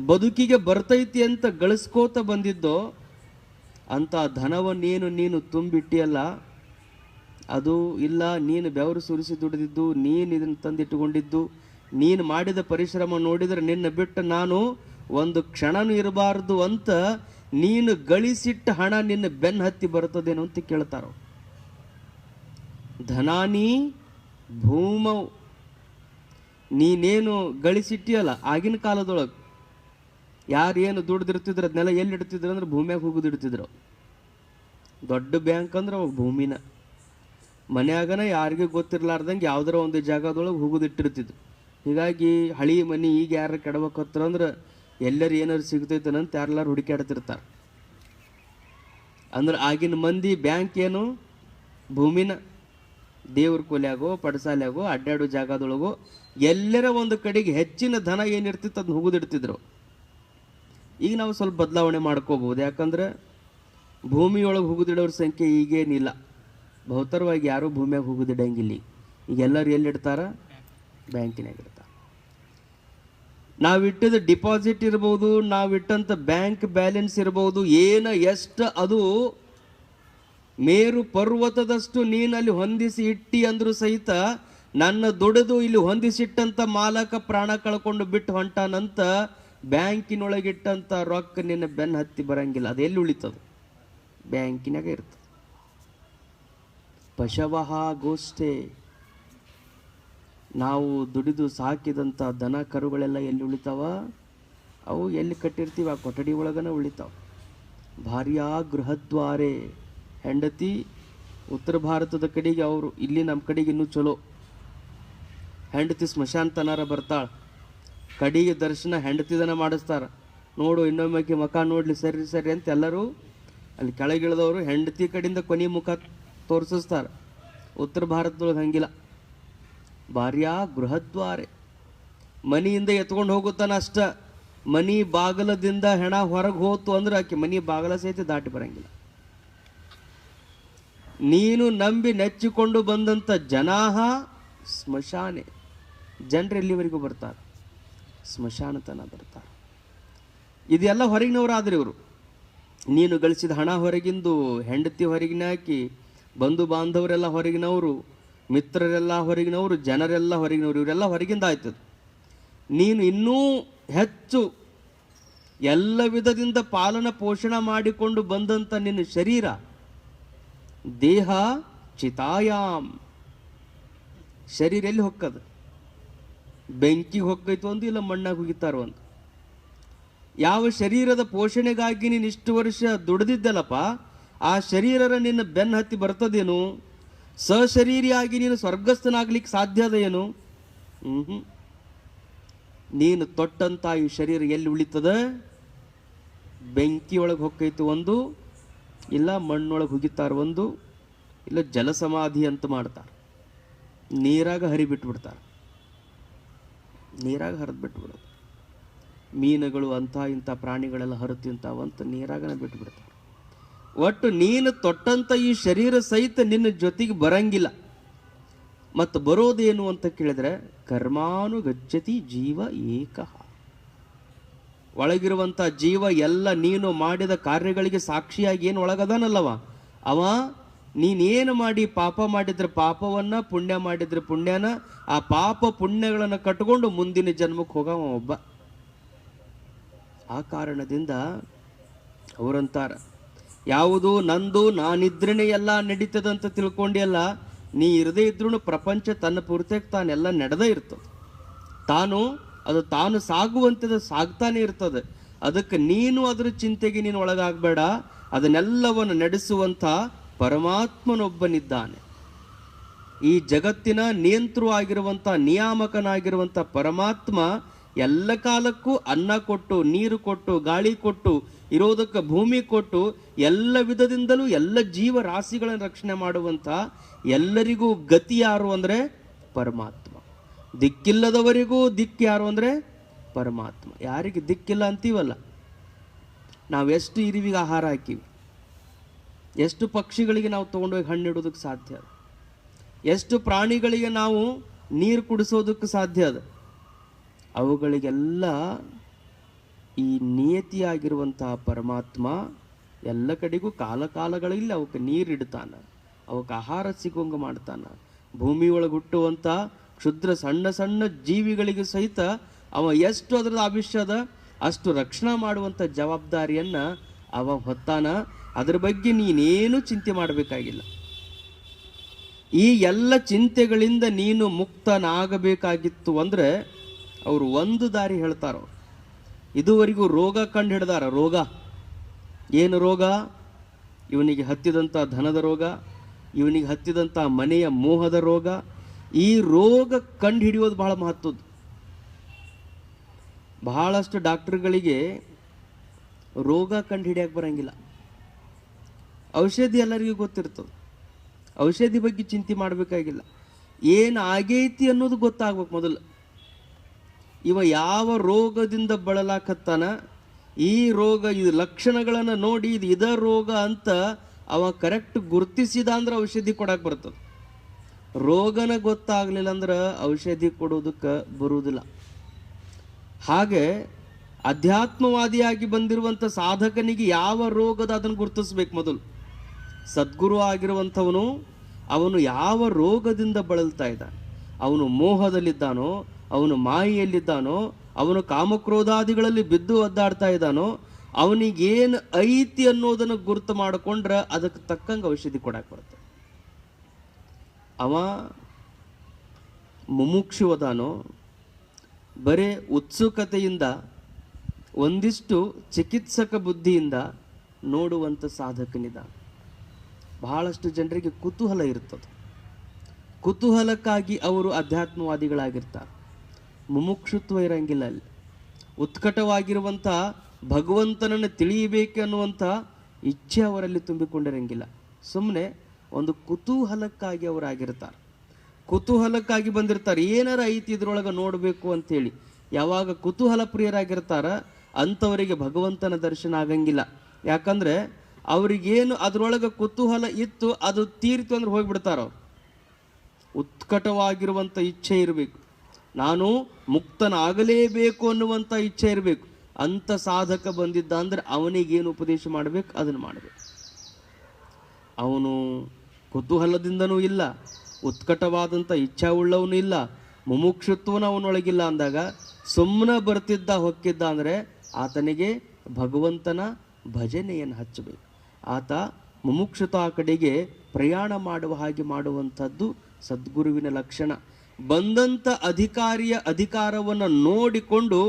ಬದುಕಿಗೆ ಬರ್ತೈತಿ ಅಂತ ಗಳಿಸ್ಕೋತ ಬಂದಿದ್ದೋ ಅಂತ ಧನವನ್ನೇನು ನೀನು ತುಂಬಿಟ್ಟಿಯಲ್ಲ, ಅದು ಇಲ್ಲ. ನೀನು ಬೆವರು ಸುರಿಸಿ ದುಡಿದಿದ್ದು, ನೀನು ಇದನ್ನು ತಂದಿಟ್ಟುಕೊಂಡಿದ್ದು, ನೀನು ಮಾಡಿದ ಪರಿಶ್ರಮ ನೋಡಿದರೆ ನಿನ್ನ ಬಿಟ್ಟು ನಾನು ಒಂದು ಕ್ಷಣನೂ ಇರಬಾರ್ದು ಅಂತ ನೀನು ಗಳಿಸಿಟ್ಟ ಹಣ ನಿನ್ನ ಬೆನ್ನ ಹತ್ತಿ ಬರ್ತದೇನೋ ಅಂತ ಕೇಳ್ತಾರ. ಧನಾನಿ ಭೂಮೌ, ನೀನೇನು ಗಳಿಸಿಟ್ಟಿಯಲ್ಲ ಆಗಿನ ಕಾಲದೊಳಗೆ ಯಾರು ಏನು ದುಡ್ದಿರ್ತಿದ್ರು ಅದನ್ನೆಲ್ಲ ಎಲ್ಲಿ ಇಡ್ತಿದ್ರು ಅಂದ್ರೆ ಭೂಮಿಯಾಗ ಹೋಗೋದಿಡ್ತಿದ್ರು. ದೊಡ್ಡ ಬ್ಯಾಂಕ್ ಅಂದ್ರೆ ಅವಾಗ ಭೂಮಿನ, ಮನ್ಯಾಗನ ಯಾರಿಗೂ ಗೊತ್ತಿರ್ಲಾರ್ದಂಗೆ ಯಾವ್ದಾರ ಒಂದು ಜಾಗದೊಳಗೆ ಹೋಗೋದಿಟ್ಟಿರ್ತಿದ್ರು. ಹೀಗಾಗಿ ಹಳಿ ಮನೆ ಈಗ ಯಾರು ಕೆಡಬೇಕತ್ರ ಅಂದ್ರೆ ಎಲ್ಲರೂ ಏನಾರು ಸಿಗ್ತೈತನಂತ ಯಾರೆಲ್ಲಾರು ಹುಡುಕಾಡ್ತಿರ್ತಾರೆ. ಅಂದ್ರೆ ಆಗಿನ ಮಂದಿ ಬ್ಯಾಂಕ್ ಏನು ಭೂಮಿನ. ದೇವ್ರ ಕೊಲ್ಯಾಗೋ ಪಡಸಾಲ್ಯಾಗೋ ಅಡ್ಡಾಡೋ ಜಾಗದೊಳಗೋ ಎಲ್ಲರ ಒಂದು ಕಡೆಗೆ ಹೆಚ್ಚಿನ ಧನ ಏನಿರ್ತಿತ್ತು ಅದನ್ನ ಹುಗುದಿಡ್ತಿದ್ರು. ಈಗ ನಾವು ಸ್ವಲ್ಪ ಬದಲಾವಣೆ ಮಾಡ್ಕೋಬಹುದು. ಯಾಕಂದ್ರೆ ಭೂಮಿಯೊಳಗೆ ಹುಗುದಿಡೋರ ಸಂಖ್ಯೆ ಈಗೇನಿಲ್ಲ. ಬಹುತರವಾಗಿ ಯಾರೂ ಭೂಮಿಯಾಗ ಹುಗುದಿಡಂಗಿಲ್ಲ. ಈಗ ಎಲ್ಲರೂ ಎಲ್ಲಿಡ್ತಾರ? ಬ್ಯಾಂಕಿನಾಗ ಇಡ್ತಾರ. ನಾವಿಟ್ಟಿದ ಡಿಪಾಸಿಟ್ ಇರ್ಬೋದು, ನಾವಿಟ್ಟಂಥ ಬ್ಯಾಂಕ್ ಬ್ಯಾಲೆನ್ಸ್ ಇರ್ಬೋದು, ಎಷ್ಟು ಅದು ಮೇರು ಪರ್ವತದಷ್ಟು ನೀನಲ್ಲಿ ಹೊಂದಿಸಿ ಇಟ್ಟಿ ಅಂದ್ರೂ ಸಹಿತ ನನ್ನ ದುಡಿದು ಇಲ್ಲಿ ಹೊಂದಿಸಿಟ್ಟಂತ ಮಾಲಕ ಪ್ರಾಣ ಕಳ್ಕೊಂಡು ಬಿಟ್ಟು ಹೊಂಟಾನಂತ ಬ್ಯಾಂಕಿನೊಳಗಿಟ್ಟಂತ ರೊಕ್ಕ ನಿನ್ನ ಬೆನ್ನ ಹತ್ತಿ ಬರಂಗಿಲ್ಲ. ಅದು ಎಲ್ಲಿ ಉಳಿತದ? ಬ್ಯಾಂಕಿನಾಗ ಇರ್ತದೆ. ಪಶವಹ ಗೋಷ್ಠೆ. ನಾವು ದುಡಿದು ಸಾಕಿದಂಥ ದನ ಕರುಗಳೆಲ್ಲ ಎಲ್ಲಿ ಉಳಿತಾವ? ಅವು ಎಲ್ಲಿ ಕಟ್ಟಿರ್ತೀವಿ ಆ ಕೊಠಡಿ ಒಳಗನ ಉಳಿತಾವ. ಭಾರ್ಯಾ ಗೃಹದ್ವಾರೆ. ಹೆಂಡತಿ ಉತ್ತರ ಭಾರತದ ಕಡೆಗೆ ಅವರು, ಇಲ್ಲಿ ನಮ್ಮ ಕಡೆಗೆ ಇನ್ನೂ ಚಲೋ. ಹೆಂಡತಿ ಸ್ಮಶಾನ ತನಾರ ಬರ್ತಾಳ, ಕಡೆಗೆ ದರ್ಶನ ಹೆಂಡತಿದನ ಮಾಡಿಸ್ತಾರ. ನೋಡು ಇನ್ನೊಮ್ಮೆ ಮುಖ ನೋಡ್ಲಿ, ಸರಿ ಸರಿ ಅಂತ ಎಲ್ಲರೂ ಅಲ್ಲಿ ಕೆಳಗಿಳಿದವರು ಹೆಂಡತಿ ಕಡೆಯಿಂದ ಕೊನೆ ಮುಖ ತೋರಿಸ್ತಾರೆ. ಉತ್ತರ ಭಾರತದೊಳಗೆ ಹಂಗಿಲ್ಲ. ಭಾರ್ಯಾ ಗೃಹದ್ವಾರೆ. ಮನೆಯಿಂದ ಎತ್ಕೊಂಡು ಹೋಗುತ್ತಾನ ಅಷ್ಟ. ಮನಿ ಬಾಗಲದಿಂದ ಹೆಣ ಹೊರಗೆ ಹೋತು ಅಂದ್ರೆ ಆಕೆ ಮನಿ ಬಾಗಲ ಸಹಿತ ದಾಟಿ ಬರಂಗಿಲ್ಲ. ನೀನು ನಂಬಿ ನೆಚ್ಚಿಕೊಂಡು ಬಂದಂಥ ಜನಾಹ ಸ್ಮಶಾನೆ. ಜನರು ಎಲ್ಲಿವರೆಗೂ ಬರ್ತಾರೆ? ಸ್ಮಶಾನ ತನ ಬರ್ತಾರೆ. ಇದೆಲ್ಲ ಹೊರಗಿನವರಾದ್ರೆ ಇವರು. ನೀನು ಗಳಿಸಿದ ಹಣ ಹೊರಗಿಂದು, ಹೆಂಡತಿ ಹೊರಗಿನ ಹಾಕಿ, ಬಂಧು ಬಾಂಧವರೆಲ್ಲ ಹೊರಗಿನವರು, ಮಿತ್ರರೆಲ್ಲ ಹೊರಗಿನವರು, ಜನರೆಲ್ಲ ಹೊರಗಿನವರು, ಇವರೆಲ್ಲ ಹೊರಗಿಂದ ಆಯ್ತದ. ನೀನು ಇನ್ನೂ ಹೆಚ್ಚು ಎಲ್ಲ ವಿಧದಿಂದ ಪಾಲನ ಪೋಷಣ ಮಾಡಿಕೊಂಡು ಬಂದಂಥ ನಿನ್ನ ಶರೀರ, ದೇಹ ಚಿತಾಯಾಮ್. ಶರೀರ ಎಲ್ಲಿ ಹೊಕ್ಕದು? ಬೆಂಕಿಗೆ ಹೊಕ್ಕೈತು ಒಂದು, ಇಲ್ಲ ಮಣ್ಣಾಗಿ ಹೋಗಿತಾರ ಒಂದು. ಯಾವ ಶರೀರದ ಪೋಷಣೆಗಾಗಿ ನೀನು ಇಷ್ಟು ವರ್ಷ ದುಡಿದಿದ್ದಲ್ಲಪ್ಪ, ಆ ಶರೀರ ನಿನ್ನ ಬೆನ್ನ ಹತ್ತಿ ಬರ್ತದೇನು? ಸಶರೀರಿಯಾಗಿ ನೀನು ಸ್ವರ್ಗಸ್ಥನಾಗ್ಲಿಕ್ಕೆ ಸಾಧ್ಯ ಅದ ಏನು? ನೀನು ತೊಟ್ಟಂತ ಈ ಶರೀರ ಎಲ್ಲಿ ಉಳಿತದ? ಬೆಂಕಿಯೊಳಗೆ ಹೊಕ್ಕೈತು ಒಂದು, ಇಲ್ಲ ಮಣ್ಣೊಳಗೆ ಹುಗಿತಾರ ಒಂದು, ಇಲ್ಲ ಜಲಸಮಾಧಿ ಅಂತ ಮಾಡ್ತಾರೆ. ನೀರಾಗ ಹರಿಬಿಟ್ಬಿಡ್ತಾರೆ. ನೀರಾಗ ಹರಿದು ಬಿಟ್ಬಿಡೋದು. ಮೀನುಗಳು ಅಂಥ ಇಂಥ ಪ್ರಾಣಿಗಳೆಲ್ಲ ಹರಿತಿಂತಾವಂತ ನೀರಾಗನ ಬಿಟ್ಬಿಡ್ತಾರೆ. ಒಟ್ಟು ನೀನು ತೊಟ್ಟಂತ ಈ ಶರೀರ ಸಹಿತ ನಿನ್ನ ಜೊತೆಗೆ ಬರಂಗಿಲ್ಲ. ಮತ್ತು ಬರೋದೇನು ಅಂತ ಕೇಳಿದ್ರೆ, ಕರ್ಮಾನುಗಚ್ಚತಿ ಜೀವ ಏಕಃ. ಒಳಗಿರುವಂಥ ಜೀವ ಎಲ್ಲ ನೀನು ಮಾಡಿದ ಕಾರ್ಯಗಳಿಗೆ ಸಾಕ್ಷಿಯಾಗಿ ಏನು ಒಳಗದಾನಲ್ಲವ, ಅವ ನೀನೇನು ಮಾಡಿ ಪಾಪ ಮಾಡಿದ್ರೆ ಪಾಪವನ್ನ, ಪುಣ್ಯ ಮಾಡಿದ್ರೆ ಪುಣ್ಯನ, ಆ ಪಾಪ ಪುಣ್ಯಗಳನ್ನು ಕಟ್ಕೊಂಡು ಮುಂದಿನ ಜನ್ಮಕ್ಕೆ ಹೋಗವ ಒಬ್ಬ. ಆ ಕಾರಣದಿಂದ ಅವರಂತಾರ, ಯಾವುದು ನಂದು ನಾನಿದ್ರೇನೆ ಎಲ್ಲ ನಡೀತದಂತ ತಿಳ್ಕೊಂಡಿಯಲ್ಲ, ನೀ ಇರದೇ ಇದ್ರೂ ಪ್ರಪಂಚ ತನ್ನ ಪೂರ್ತಿಯಾಗಿ ತಾನೆಲ್ಲ ನಡೆದೇ ಇರ್ತದೆ. ತಾನು ಸಾಗುವಂಥದ್ದು ಸಾಗ್ತಾನೆ ಇರ್ತದೆ. ಅದಕ್ಕೆ ನೀನು ಅದರ ಚಿಂತೆಗೆ ನೀನು ಒಳಗಾಗಬೇಡ. ಅದನ್ನೆಲ್ಲವನ್ನು ನಡೆಸುವಂಥ ಪರಮಾತ್ಮನೊಬ್ಬನಿದ್ದಾನೆ. ಈ ಜಗತ್ತಿನ ನಿಯಂತೃ ಆಗಿರುವಂಥ, ನಿಯಾಮಕನಾಗಿರುವಂಥ ಪರಮಾತ್ಮ ಎಲ್ಲ ಕಾಲಕ್ಕೂ ಅನ್ನ ಕೊಟ್ಟು, ನೀರು ಕೊಟ್ಟು, ಗಾಳಿ ಕೊಟ್ಟು, ಇರೋದಕ್ಕೆ ಭೂಮಿ ಕೊಟ್ಟು, ಎಲ್ಲ ವಿಧದಿಂದಲೂ ಎಲ್ಲ ಜೀವರಾಶಿಗಳನ್ನು ರಕ್ಷಣೆ ಮಾಡುವಂಥ, ಎಲ್ಲರಿಗೂ ಗತಿ ಯಾರು ಅಂದರೆ ಪರಮಾತ್ಮ. ದಿಕ್ಕಿಲ್ಲದವರಿಗೂ ದಿಕ್ಕು ಯಾರು ಅಂದರೆ ಪರಮಾತ್ಮ. ಯಾರಿಗೆ ದಿಕ್ಕಿಲ್ಲ ಅಂತೀವಲ್ಲ, ನಾವೆಷ್ಟು ಇರುವಿಗೆ ಆಹಾರ ಹಾಕಿವಿ, ಎಷ್ಟು ಪಕ್ಷಿಗಳಿಗೆ ನಾವು ತೊಗೊಂಡೋಗಿ ಹಣ್ಣು ಇಡೋದಕ್ಕೆ ಸಾಧ್ಯ ಅದ, ಎಷ್ಟು ಪ್ರಾಣಿಗಳಿಗೆ ನಾವು ನೀರು ಕುಡಿಸೋದಕ್ಕೆ ಸಾಧ್ಯ ಅದ. ಅವುಗಳಿಗೆಲ್ಲ ಈ ನಿಯತಿಯಾಗಿರುವಂತಹ ಪರಮಾತ್ಮ ಎಲ್ಲ ಕಡೆಗೂ ಕಾಲಕಾಲಗಳಲ್ಲಿ ಅವಕ್ಕೆ ನೀರಿಡ್ತಾನ, ಅವಕ್ಕೆ ಆಹಾರ ಸಿಗೋಂಗ ಮಾಡ್ತಾನ. ಭೂಮಿಯೊಳಗೆ ಹುಟ್ಟುವಂಥ ಕ್ಷುದ್ರ ಸಣ್ಣ ಸಣ್ಣ ಜೀವಿಗಳಿಗೆ ಸಹಿತ ಅವ ಎಷ್ಟು ಅದರ ಆವಿಷ್ಯದ ಅಷ್ಟು ರಕ್ಷಣೆ ಮಾಡುವಂಥ ಜವಾಬ್ದಾರಿಯನ್ನು ಅವ ಹೊತ್ತಾನ. ಅದರ ಬಗ್ಗೆ ನೀನೇನು ಚಿಂತೆ ಮಾಡಬೇಕಾಗಿಲ್ಲ. ಈ ಎಲ್ಲ ಚಿಂತೆಗಳಿಂದ ನೀನು ಮುಕ್ತನಾಗಬೇಕಾಗಿತ್ತು ಅಂದರೆ ಅವರು ಒಂದು ದಾರಿ ಹೇಳ್ತಾರ. ಇದುವರೆಗೂ ರೋಗ ಕಂಡು ಹಿಡ್ದಾರ. ರೋಗ ಏನು ರೋಗ? ಇವನಿಗೆ ಹತ್ತಿದಂಥ ಧನದ ರೋಗ, ಇವನಿಗೆ ಹತ್ತಿದಂಥ ಮನೆಯ ಮೋಹದ ರೋಗ. ಈ ರೋಗ ಕಂಡು ಹಿಡಿಯೋದು ಬಹಳ ಮಹತ್ವದ್ದು. ಬಹಳಷ್ಟು ಡಾಕ್ಟರ್ಗಳಿಗೆ ರೋಗ ಕಂಡು ಹಿಡಿಯಕ್ಕೆ ಬರಂಗಿಲ್ಲ. ಔಷಧಿ ಎಲ್ಲರಿಗೂ ಗೊತ್ತಿರ್ತದೆ, ಔಷಧಿ ಬಗ್ಗೆ ಚಿಂತೆ ಮಾಡಬೇಕಾಗಿಲ್ಲ. ಏನು ಆಗೈತಿ ಅನ್ನೋದು ಗೊತ್ತಾಗ್ಬೇಕು ಮೊದಲು. ಇವ ಯಾವ ರೋಗದಿಂದ ಬಳಲಾಕತ್ತಾನ, ಈ ರೋಗ ಇದು ಲಕ್ಷಣಗಳನ್ನು ನೋಡಿ ಇದು ಇದ ರೋಗ ಅಂತ ಅವ ಕರೆಕ್ಟ್ ಗುರ್ತಿಸಿದ ಅಂದ್ರೆ ಔಷಧಿ ಕೊಡಕ್ಕೆ ಬರ್ತದೆ. ರೋಗನ ಗೊತ್ತಾಗಲಿಲ್ಲ ಅಂದ್ರೆ ಔಷಧಿ ಕೊಡೋದಕ್ಕೆ ಬರುವುದಿಲ್ಲ. ಹಾಗೆ ಅಧ್ಯಾತ್ಮವಾದಿಯಾಗಿ ಬಂದಿರುವಂಥ ಸಾಧಕನಿಗೆ ಯಾವ ರೋಗದ ಅದನ್ನು ಗುರುತಿಸ್ಬೇಕು ಮೊದಲು. ಸದ್ಗುರು ಆಗಿರುವಂಥವನು ಅವನು ಯಾವ ರೋಗದಿಂದ ಬಳಲ್ತಾ ಇದ್ದಾನೆ, ಅವನು ಮೋಹದಲ್ಲಿದ್ದಾನೋ, ಅವನು ಮಾಯೆಯಲ್ಲಿದ್ದಾನೋ, ಅವನು ಕಾಮಕ್ರೋಧಾದಿಗಳಲ್ಲಿ ಬಿದ್ದು ಒದ್ದಾಡ್ತಾ ಇದ್ದಾನೋ, ಅವನಿಗೇನು ಐತಿ ಅನ್ನೋದನ್ನು ಗುರುತು ಮಾಡಿಕೊಂಡ್ರೆ ಅದಕ್ಕೆ ತಕ್ಕಂಗೆ ಔಷಧಿ ಕೊಡಕ್ಕೆ ಬರುತ್ತೆ. ಅವ ಮುಮುಕ್ಷುವದಾನೋ, ಬರೇ ಉತ್ಸುಕತೆಯಿಂದ ಒಂದಿಷ್ಟು ಚಿಕಿತ್ಸಕ ಬುದ್ಧಿಯಿಂದ ನೋಡುವಂಥ ಸಾಧಕನಿದ. ಬಹಳಷ್ಟು ಜನರಿಗೆ ಕುತೂಹಲ ಇರ್ತದೆ, ಕುತೂಹಲಕ್ಕಾಗಿ ಅವರು ಅಧ್ಯಾತ್ಮವಾದಿಗಳಾಗಿರ್ತಾರೆ. ಮುಮುಕ್ಷುತ್ವ ಇರಂಗಿಲ್ಲ ಅಲ್ಲಿ. ಉತ್ಕಟವಾಗಿರುವಂಥ ಭಗವಂತನನ್ನು ತಿಳಿಯಬೇಕು ಅನ್ನುವಂಥ ಇಚ್ಛೆ ಅವರಲ್ಲಿ ತುಂಬಿಕೊಂಡಿರಂಗಿಲ್ಲ. ಸುಮ್ಮನೆ ಒಂದು ಕುತೂಹಲಕ್ಕಾಗಿ ಅವರಾಗಿರ್ತಾರೆ, ಕುತೂಹಲಕ್ಕಾಗಿ ಬಂದಿರ್ತಾರೆ. ಏನಾರ ಐತಿ ಇದ್ರೊಳಗೆ ನೋಡಬೇಕು ಅಂಥೇಳಿ. ಯಾವಾಗ ಕುತೂಹಲ ಪ್ರಿಯರಾಗಿರ್ತಾರ ಅಂಥವರಿಗೆ ಭಗವಂತನ ದರ್ಶನ ಆಗಂಗಿಲ್ಲ. ಯಾಕಂದರೆ ಅವ್ರಿಗೇನು ಅದರೊಳಗೆ ಕುತೂಹಲ ಇತ್ತು ಅದು ತೀರ್ತು ಅಂದ್ರೆ ಹೋಗಿಬಿಡ್ತಾರ. ಅವ್ರು ಉತ್ಕಟವಾಗಿರುವಂಥ ಇಚ್ಛೆ ಇರಬೇಕು, ನಾನು ಮುಕ್ತನಾಗಲೇಬೇಕು ಅನ್ನುವಂಥ ಇಚ್ಛೆ ಇರಬೇಕು. ಅಂಥ ಸಾಧಕ ಬಂದಿದ್ದ ಅಂದ್ರೆ ಅವನಿಗೇನು ಉಪದೇಶ ಮಾಡಬೇಕು ಅದನ್ನು ಮಾಡಬೇಕು. ಅವನು ಕುತೂಹಲದಿಂದನೂ ಇಲ್ಲ, ಉತ್ಕಟವಾದಂಥ ಇಚ್ಛಾವುಳ್ಳವನು ಇಲ್ಲ, ಮುಮುಕ್ಷುತ್ವನ ಅವನೊಳಗಿಲ್ಲ ಅಂದಾಗ ಸುಮ್ಮನೆ ಬರ್ತಿದ್ದ ಹೊಕ್ಕಿದ್ದ ಅಂದರೆ ಆತನಿಗೆ ಭಗವಂತನ ಭಜನೆಯನ್ನು ಹಚ್ಚಬೇಕು. ಆತ ಮುಮುಕ್ಷುತ ಕಡೆಗೆ ಪ್ರಯಾಣ ಮಾಡುವ ಹಾಗೆ ಮಾಡುವಂಥದ್ದು ಸದ್ಗುರುವಿನ ಲಕ್ಷಣ. ಬಂದಂಥ ಅಧಿಕಾರಿಯ ಅಧಿಕಾರವನ್ನು ನೋಡಿಕೊಂಡು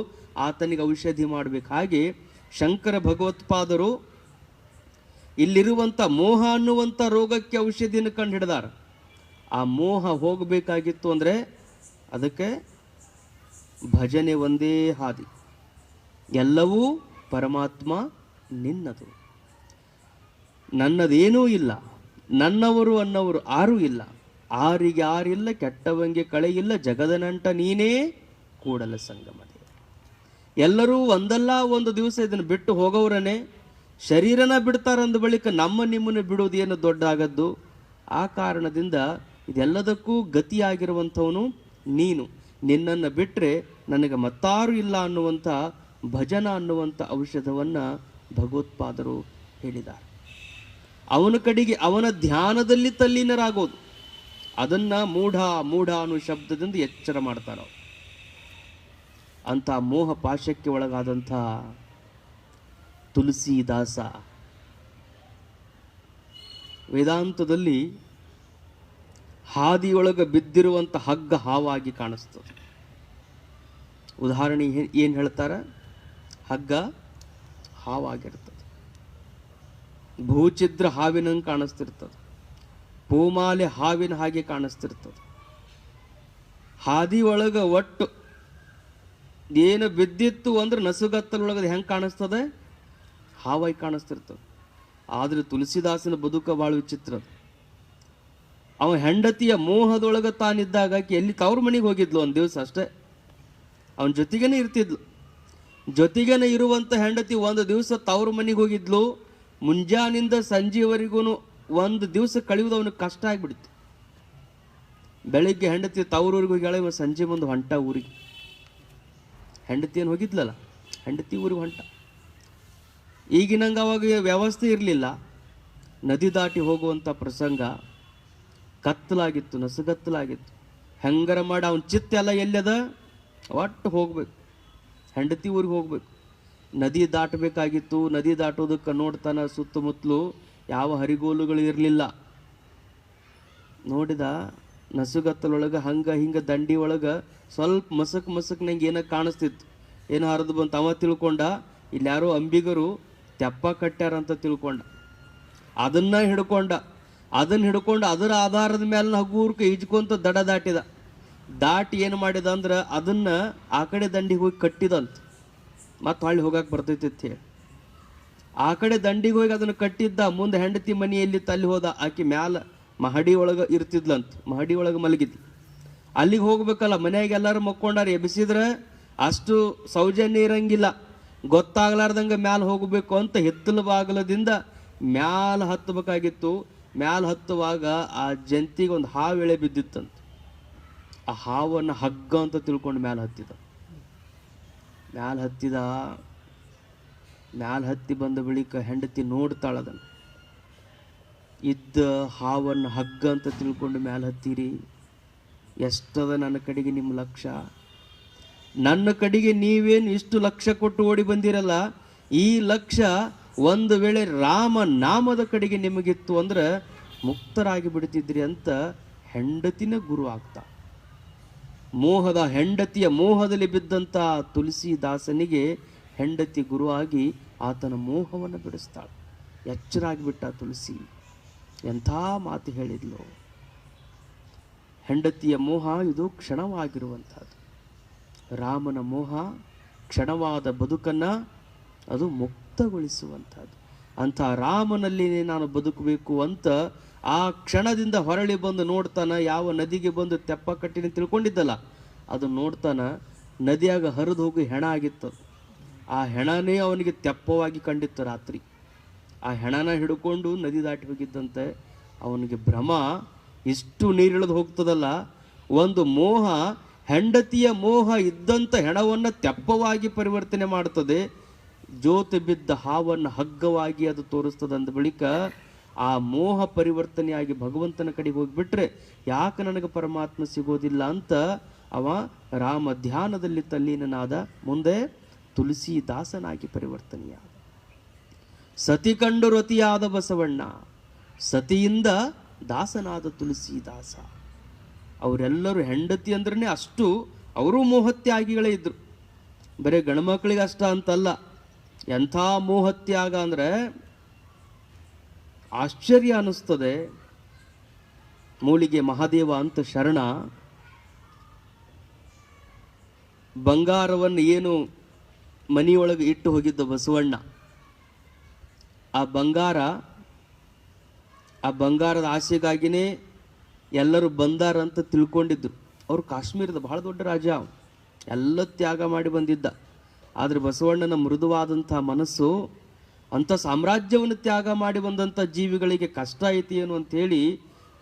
ಆತನಿಗೆ ಔಷಧಿ ಮಾಡಬೇಕು. ಹಾಗೆ ಶಂಕರ ಭಗವತ್ಪಾದರು ಇಲ್ಲಿರುವಂಥ ಮೋಹ ಅನ್ನುವಂಥ ರೋಗಕ್ಕೆ ಔಷಧಿಯನ್ನು ಕಂಡು ಹಿಡಿದಾರ. ಆ ಮೋಹ ಹೋಗಬೇಕಾಗಿತ್ತು ಅಂದರೆ ಅದಕ್ಕೆ ಭಜನೆ ಒಂದೇ ಹಾದಿ. ಎಲ್ಲವೂ ಪರಮಾತ್ಮ ನಿನ್ನದು, ನನ್ನದೇನೂ ಇಲ್ಲ, ನನ್ನವರು ಅನ್ನವರು ಆರೂ ಇಲ್ಲ, ಆರಿಗೆ ಆರಿಲ್ಲ, ಕೆಟ್ಟವಂಗೆ ಕಳೆಯಿಲ್ಲ, ಜಗದ ನಂಟ ನೀನೇ ಕೂಡಲ ಸಂಗಮದೇ. ಎಲ್ಲರೂ ಒಂದಲ್ಲ ಒಂದು ದಿವಸ ಇದನ್ನು ಬಿಟ್ಟು ಹೋಗೋರನೇ. ಶರೀರನ ಬಿಡ್ತಾರಂದ ಬಳಿಕ ನಿಮ್ಮನ್ನು ಬಿಡೋದು ಏನು ದೊಡ್ಡ ಆಗದ್ದು. ಆ ಕಾರಣದಿಂದ ಇದೆಲ್ಲದಕ್ಕೂ ಗತಿಯಾಗಿರುವಂಥವನು ನೀನು. ನಿನ್ನನ್ನು ಬಿಟ್ಟರೆ ನನಗೆ ಮತ್ತಾರು ಇಲ್ಲ ಅನ್ನುವಂಥ ಭಜನ ಅನ್ನುವಂಥ ಔಷಧವನ್ನು ಭಗವತ್ಪಾದರು ಹೇಳಿದ್ದಾರೆ. ಅವನ ಕಡೆಗೆ ಅವನ ಧ್ಯಾನದಲ್ಲಿ ತಲ್ಲೀನರಾಗೋದು, ಅದನ್ನು ಮೂಢ ಮೂಢ ಅನ್ನೋ ಶಬ್ದದಿಂದ ಎಚ್ಚರ ಮಾಡ್ತಾರೆ. ಅಂಥ ಮೋಹ ಪಾಶಕ್ಕೆ ಒಳಗಾದಂಥ ತುಳಸಿದಾಸ ವೇದಾಂತದಲ್ಲಿ ಹಾದಿಯೊಳಗೆ ಬಿದ್ದಿರುವಂಥ ಹಗ್ಗ ಹಾವಾಗಿ ಕಾಣಿಸ್ತದೆ. ಉದಾಹರಣೆ ಏನು ಹೇಳ್ತಾರೆ? ಹಗ್ಗ ಹಾವಾಗಿರ್ತದೆ, ಭೂಚಿದ್ರ ಹಾವಿನಂಗೆ ಕಾಣಿಸ್ತಿರ್ತದೆ, ಪೂಮಾಲೆ ಹಾವಿನ ಹಾಗೆ ಕಾಣಿಸ್ತಿರ್ತದೆ. ಹಾದಿ ಒಳಗೆ ಒಟ್ಟು ಏನು ಬಿದ್ದಿತ್ತು ಅಂದ್ರೆ ನಸುಗತ್ತಲೊಳಗದು ಹೆಂಗೆ ಕಾಣಿಸ್ತದೆ? ಹಾವಾಗಿ ಕಾಣಿಸ್ತಿರ್ತದೆ. ಆದರೆ ತುಳಸಿದಾಸನ ಬದುಕ ಭಾಳ ವಿಚಿತ್ರ. ಅವ ಹೆಂಡತಿಯ ಮೋಹದೊಳಗೆ ತಾನಿದ್ದಾಗ ಎಲ್ಲಿ ತವ್ರ ಮನೆಗೆ ಹೋಗಿದ್ಲು ಒಂದು ದಿವಸ ಅಷ್ಟೇ. ಅವನ ಜೊತೆಗೇನೆ ಇರ್ತಿದ್ಲು. ಜೊತೆಗೇನೆ ಇರುವಂಥ ಹೆಂಡತಿ ಒಂದು ದಿವಸ ತವ್ರ ಮನೆಗೆ ಹೋಗಿದ್ಲು. ಮುಂಜಾನಿಂದ ಸಂಜೆವರೆಗೂ ಒಂದು ದಿವಸ ಕಳೆಯುವುದು ಅವನಿಗೆ ಕಷ್ಟ ಆಗಿಬಿಡ್ತು. ಬೆಳಿಗ್ಗೆ ಹೆಂಡತಿ ತವ್ರೂರಿಗೆ ಹೋಗಿ ಹೇಳ ಸಂಜೆ ಮುಂದೆ ಹೊಂಟ ಊರಿಗೆ. ಹೆಂಡತಿ ಏನು ಹೋಗಿದ್ಲಲ್ಲ, ಹೆಂಡತಿ ಊರಿಗೆ ಹೊಂಟ. ಈಗಿನಂಗೆ ಅವಾಗ ವ್ಯವಸ್ಥೆ ಇರಲಿಲ್ಲ, ನದಿ ದಾಟಿ ಹೋಗುವಂಥ ಪ್ರಸಂಗ. ಕತ್ತಲಾಗಿತ್ತು, ನಸುಗತ್ತಲಾಗಿತ್ತು. ಹೆಂಗಾರ ಮಾಡಿ ಅವನ ಚಿತ್ತ ಎಲ್ಲ ಎಲ್ಲದ ಒಟ್ಟು ಹೋಗ್ಬೇಕು, ಹೆಂಡತಿ ಊರಿಗೆ ಹೋಗ್ಬೇಕು. ನದಿ ದಾಟಬೇಕಾಗಿತ್ತು. ನದಿ ದಾಟೋದಕ್ಕೆ ನೋಡ್ತಾನ ಸುತ್ತಮುತ್ತಲು ಯಾವ ಹರಿಗೋಲುಗಳು ಇರಲಿಲ್ಲ. ನೋಡಿದ ನಸುಗತ್ತಲೊಳಗೆ ಹಂಗೆ ಹಿಂಗೆ ದಂಡಿ ಒಳಗೆ ಸ್ವಲ್ಪ ಮಸಕ್ ನಂಗೆ ಏನೋ ಕಾಣಿಸ್ತಿತ್ತು. ಏನೋ ಹರಿದು ಬಂತು. ಅವ ತಿಳ್ಕೊಂಡ ಇಲ್ಲಿ ಯಾರೋ ಅಂಬಿಗರು ತೆಪ್ಪ ಕಟ್ಟ್ಯಾರಂತ ತಿಳ್ಕೊಂಡ. ಅದನ್ನು ಹಿಡ್ಕೊಂಡು ಅದರ ಆಧಾರದ ಮೇಲೆ ಹಗೂರ್ಕ ಈಜ್ಕೊಂತ ದಡ ದಾಟಿ ಏನು ಮಾಡಿದ ಅಂದ್ರೆ ಅದನ್ನು ಆ ಕಡೆ ದಂಡಿಗೆ ಹೋಗಿ ಕಟ್ಟಿದಂತ. ಮತ್ತು ಹೊಳ್ಳಿ ಹೋಗಕ್ಕೆ ಬರ್ತೈತಿ ಹೇಳಿ ಆ ಕಡೆ ದಂಡಿಗೆ ಹೋಗಿ ಅದನ್ನು ಕಟ್ಟಿದ್ದ. ಮುಂದೆ ಹೆಂಡತಿ ಮನೆಯಲ್ಲಿ ತಲ್ಲಿ ಹೋದ. ಆಕೆ ಮ್ಯಾಲ ಮಹಡಿ ಒಳಗೆ ಇರ್ತಿದ್ಲಂತ, ಮಹಡಿ ಒಳಗೆ ಮಲಗಿದ್ಲು. ಅಲ್ಲಿಗೆ ಹೋಗ್ಬೇಕಲ್ಲ, ಮನ್ಯಾಗ ಎಲ್ಲರೂ ಮಕ್ಕೊಂಡಾರ, ಎಬ್ಬಿಸಿದ್ರೆ ಅಷ್ಟು ಸೌಜನ್ಯ ಇರಂಗಿಲ್ಲ, ಗೊತ್ತಾಗ್ಲಾರ್ದಂಗೆ ಮ್ಯಾಲೆ ಹೋಗಬೇಕು ಅಂತ ಹಿತ್ತಲ ಬಾಗಲದಿಂದ ಮ್ಯಾಲ ಹತ್ತಬೇಕಾಗಿತ್ತು. ಮ್ಯಾಲ ಹತ್ತುವಾಗ ಆ ಜಂತಿಗೆ ಒಂದು ಹಾವು ಎಳೆ ಬಿದ್ದಿತ್ತಂತ. ಆ ಹಾವನ್ನು ಹಗ್ಗ ಅಂತ ತಿಳ್ಕೊಂಡು ಮ್ಯಾಲೆ ಹತ್ತಿದ. ಮ್ಯಾಲೆ ಹತ್ತಿ ಬಂದ ಬಳಿಕ ಹೆಂಡತಿ ನೋಡ್ತಾಳದನ್ನು. ಇದ್ದ ಹಾವನ್ನು ಹಗ್ಗ ಅಂತ ತಿಳ್ಕೊಂಡು ಮ್ಯಾಲೆ ಹತ್ತೀರಿ, ಎಷ್ಟದ ನನ್ನ ಕಡೆಗೆ ನಿಮ್ಮ ಲಕ್ಷ್ಯ? ನನ್ನ ಕಡೆಗೆ ನೀವೇನು ಇಷ್ಟು ಲಕ್ಷ್ಯ ಕೊಟ್ಟು ಓಡಿ ಬಂದಿರಲ್ಲ, ಈ ಲಕ್ಷ್ಯ ಒಂದು ವೇಳೆ ರಾಮ ನಾಮದ ಕಡೆಗೆ ನಿಮಗಿತ್ತು ಅಂದ್ರೆ ಮುಕ್ತರಾಗಿ ಬಿಡ್ತಿದ್ರಿ ಅಂತ ಹೆಂಡತಿನ ಗುರು ಆಗ್ತಾ. ಹೆಂಡತಿಯ ಮೋಹದಲ್ಲಿ ಬಿದ್ದಂಥ ತುಳಸಿದಾಸನಿಗೆ ಹೆಂಡತಿ ಗುರುವಾಗಿ ಆತನ ಮೋಹವನ್ನು ಬಿಡಿಸ್ತಾಳೆ. ಎಚ್ಚರಾಗಿಬಿಟ್ಟ ತುಳಸಿ. ಎಂಥ ಮಾತು ಹೇಳಿದ್ಲು. ಹೆಂಡತಿಯ ಮೋಹ ಇದು ಕ್ಷಣವಾಗಿರುವಂಥದ್ದು. ರಾಮನ ಮೋಹ ಕ್ಷಣವಾದ ಬದುಕನ್ನು ಅದು ಮುಕ್ತಗೊಳಿಸುವಂಥದ್ದು. ಅಂಥ ರಾಮನಲ್ಲಿ ನಾನು ಬದುಕಬೇಕು ಅಂತ ಆ ಕ್ಷಣದಿಂದ ಹೊರಳಿ ಬಂದು ನೋಡ್ತಾನ. ಯಾವ ನದಿಗೆ ಬಂದು ತೆಪ್ಪ ಕಟ್ಟಿನ ತಿಳ್ಕೊಂಡಿದ್ದಲ್ಲ, ಅದು ನೋಡ್ತಾನ ನದಿಯಾಗ ಹರಿದು ಹೋಗಿ ಹೆಣ ಆಗಿತ್ತು. ಆ ಹೆಣನೇ ಅವನಿಗೆ ತೆಪ್ಪವಾಗಿ ಕಂಡಿತ್ತು. ರಾತ್ರಿ ಆ ಹೆಣನ ಹಿಡ್ಕೊಂಡು ನದಿ ದಾಟಿ ಹೋಗಿದ್ದಂತೆ. ಅವನಿಗೆ ಭ್ರಮ, ಇಷ್ಟು ನೀರಿಳಿದು ಹೋಗ್ತದಲ್ಲ. ಒಂದು ಮೋಹ, ಹೆಂಡತಿಯ ಮೋಹ ಇದ್ದಂಥ ಹೆಣವನ್ನು ತೆಪ್ಪವಾಗಿ ಪರಿವರ್ತನೆ ಮಾಡ್ತದೆ. ಜೋತು ಬಿದ್ದ ಹಾವನ್ನು ಹಗ್ಗವಾಗಿ ಅದು ತೋರಿಸ್ತದೆ. ಅಂದ ಬಳಿಕ ಆ ಮೋಹ ಪರಿವರ್ತನೆಯಾಗಿ ಭಗವಂತನ ಕಡೆಗೆ ಹೋಗಿಬಿಟ್ರೆ ಯಾಕೆ ನನಗೆ ಪರಮಾತ್ಮ ಸಿಗೋದಿಲ್ಲ ಅಂತ ಅವ ರಾಮ ಧ್ಯಾನದಲ್ಲಿ ತಲ್ಲೀನನಾದ. ಮುಂದೆ ತುಳಸಿದಾಸನಾಗಿ ಪರಿವರ್ತನೆಯಾದ. ಸತಿ ಕಂಡು ರತಿಯಾದ ಬಸವಣ್ಣ, ಸತಿಯಿಂದ ದಾಸನಾದ ತುಳಸಿದಾಸ. ಅವರೆಲ್ಲರೂ ಹೆಂಡತಿ ಅಂದ್ರೆ ಅಷ್ಟು ಅವರು ಮೋಹತ್ಯಾಗಿಗಳೇ ಇದ್ರು. ಬರೀ ಗಂಡ್ಮಕ್ಳಿಗೆ ಅಷ್ಟ ಅಂತಲ್ಲ. ಎಂಥ ಮೋಹತ್ಯಾಗ ಅಂದ್ರೆ ಆಶ್ಚರ್ಯ ಅನ್ನಿಸ್ತದೆ. ಮೂಲಿಗೆ ಮಹಾದೇವ ಅಂತ ಶರಣ ಬಂಗಾರವನ್ನು ಏನು ಮನೆಯೊಳಗೆ ಇಟ್ಟು ಹೋಗಿದ್ದ ಬಸವಣ್ಣ, ಆ ಬಂಗಾರದ ಆಸೆಗಾಗಿನೇ ಎಲ್ಲರೂ ಬಂದಾರ ಅಂತ ತಿಳ್ಕೊಂಡಿದ್ರು. ಅವರು ಕಾಶ್ಮೀರದ ಬಹಳ ದೊಡ್ಡ ರಾಜ, ಎಲ್ಲ ತ್ಯಾಗ ಮಾಡಿ ಬಂದಿದ್ದ. ಆದರೆ ಬಸವಣ್ಣನ ಮೃದುವಾದಂಥ ಮನಸ್ಸು ಅಂಥ ಸಾಮ್ರಾಜ್ಯವನ್ನು ತ್ಯಾಗ ಮಾಡಿ ಬಂದಂಥ ಜೀವಿಗಳಿಗೆ ಕಷ್ಟ ಐತಿ ಏನು ಅಂಥೇಳಿ